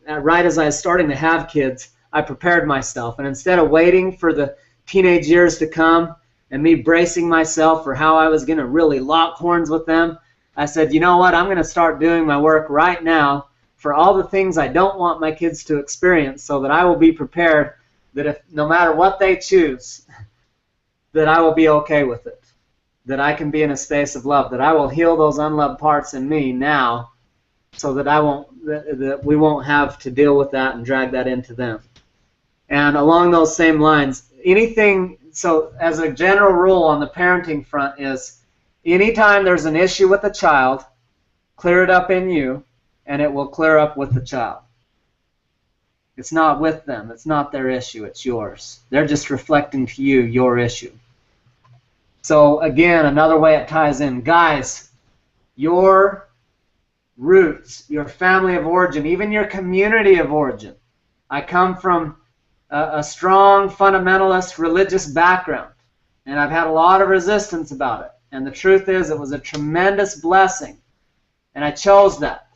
right as I was starting to have kids, I prepared myself. And instead of waiting for the teenage years to come and me bracing myself for how I was going to really lock horns with them, I said, you know what, I'm going to start doing my work right now for all the things I don't want my kids to experience, so that I will be prepared that if no matter what they choose, that I will be okay with it. that I can be in a space of love, that I will heal those unloved parts in me now, so that that we won't have to deal with that and drag that into them. And along those same lines, so as a general rule on the parenting front is, anytime there's an issue with a child, clear it up in you, and it will clear up with the child. It's not with them. It's not their issue. It's yours. They're just reflecting to you your issue. So again, another way it ties in. Guys, your roots, your family of origin, even your community of origin. I come from a strong fundamentalist religious background, and I've had a lot of resistance about it. And the truth is, it was a tremendous blessing, and I chose that.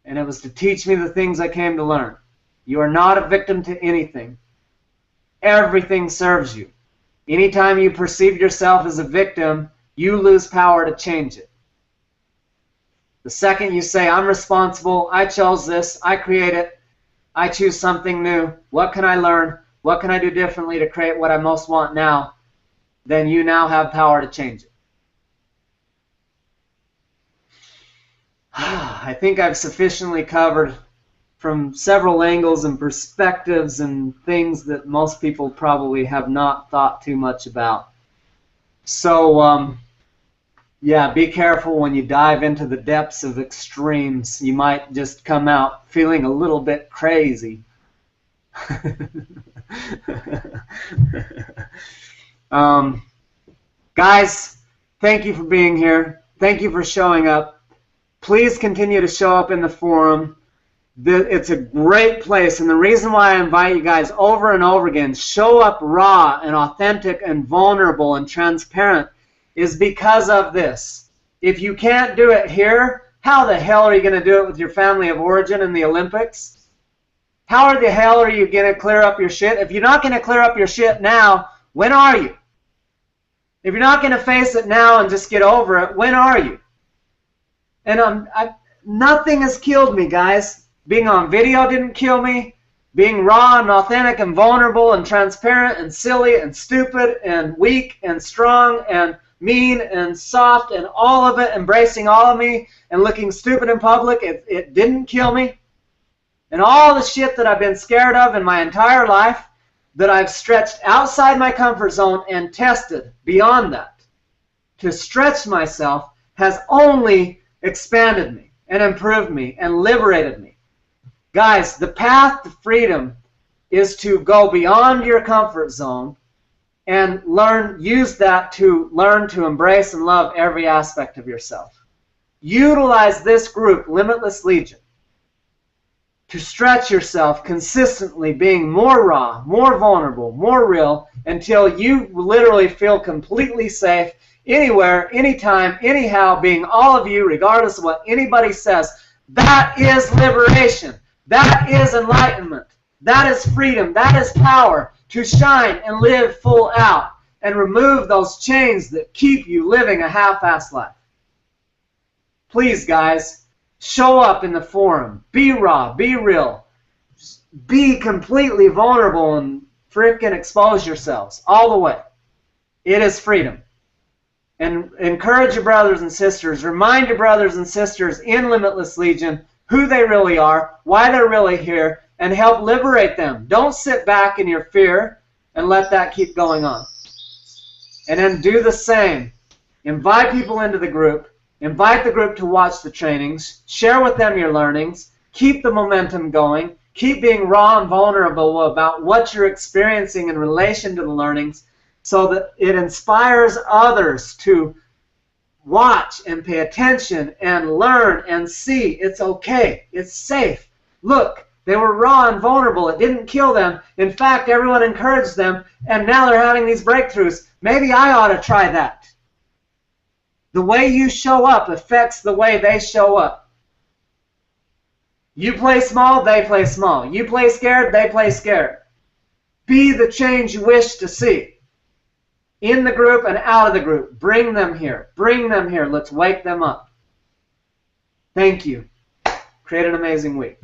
And it was to teach me the things I came to learn. You are not a victim to anything. Everything serves you. Anytime you perceive yourself as a victim, you lose power to change it. The second you say, I'm responsible, I chose this, I create it, I choose something new, what can I learn, what can I do differently to create what I most want now, then you now have power to change it. I think I've sufficiently covered from several angles and perspectives and things that most people probably have not thought too much about. So, yeah, be careful when you dive into the depths of extremes. You might just come out feeling a little bit crazy. Guys, thank you for being here. Thank you for showing up. Please continue to show up in the forum. It's a great place, and the reason why I invite you guys over and over again, show up raw and authentic and vulnerable and transparent, is because of this. If you can't do it here, how the hell are you going to do it with your family of origin in the Olympics? How the hell are you going to clear up your shit? If you're not going to clear up your shit now, when are you? If you're not going to face it now and just get over it, when are you? And nothing has killed me, guys. Being on video didn't kill me. Being raw and authentic and vulnerable and transparent and silly and stupid and weak and strong and mean and soft and all of it, embracing all of me and looking stupid in public, it didn't kill me. And all the shit that I've been scared of in my entire life, that I've stretched outside my comfort zone and tested beyond that to stretch myself, has only expanded me and improved me and liberated me. Guys, the path to freedom is to go beyond your comfort zone and use that to learn to embrace and love every aspect of yourself. Utilize this group, Limitless Legion, to stretch yourself consistently, being more raw, more vulnerable, more real, until you literally feel completely safe anywhere, anytime, anyhow, being all of you, regardless of what anybody says. That is liberation. That is enlightenment. That is freedom. That is power to shine and live full out and remove those chains that keep you living a half-assed life. Please, guys, show up in the forum. Be raw. Be real. Be completely vulnerable and freaking expose yourselves all the way. It is freedom. And encourage your brothers and sisters. Remind your brothers and sisters in Limitless Legion who they really are, why they're really here, and help liberate them. Don't sit back in your fear and let that keep going on. And then do the same. Invite people into the group. Invite the group to watch the trainings. Share with them your learnings. Keep the momentum going. Keep being raw and vulnerable about what you're experiencing in relation to the learnings, so that it inspires others to watch and pay attention and learn and see. It's okay. It's safe. Look, they were raw and vulnerable. It didn't kill them. In fact, everyone encouraged them, and now they're having these breakthroughs. Maybe I ought to try that. The way you show up affects the way they show up. You play small, they play small. You play scared, they play scared. Be the change you wish to see. In the group and out of the group. Bring them here. Bring them here. Let's wake them up. Thank you. Create an amazing week.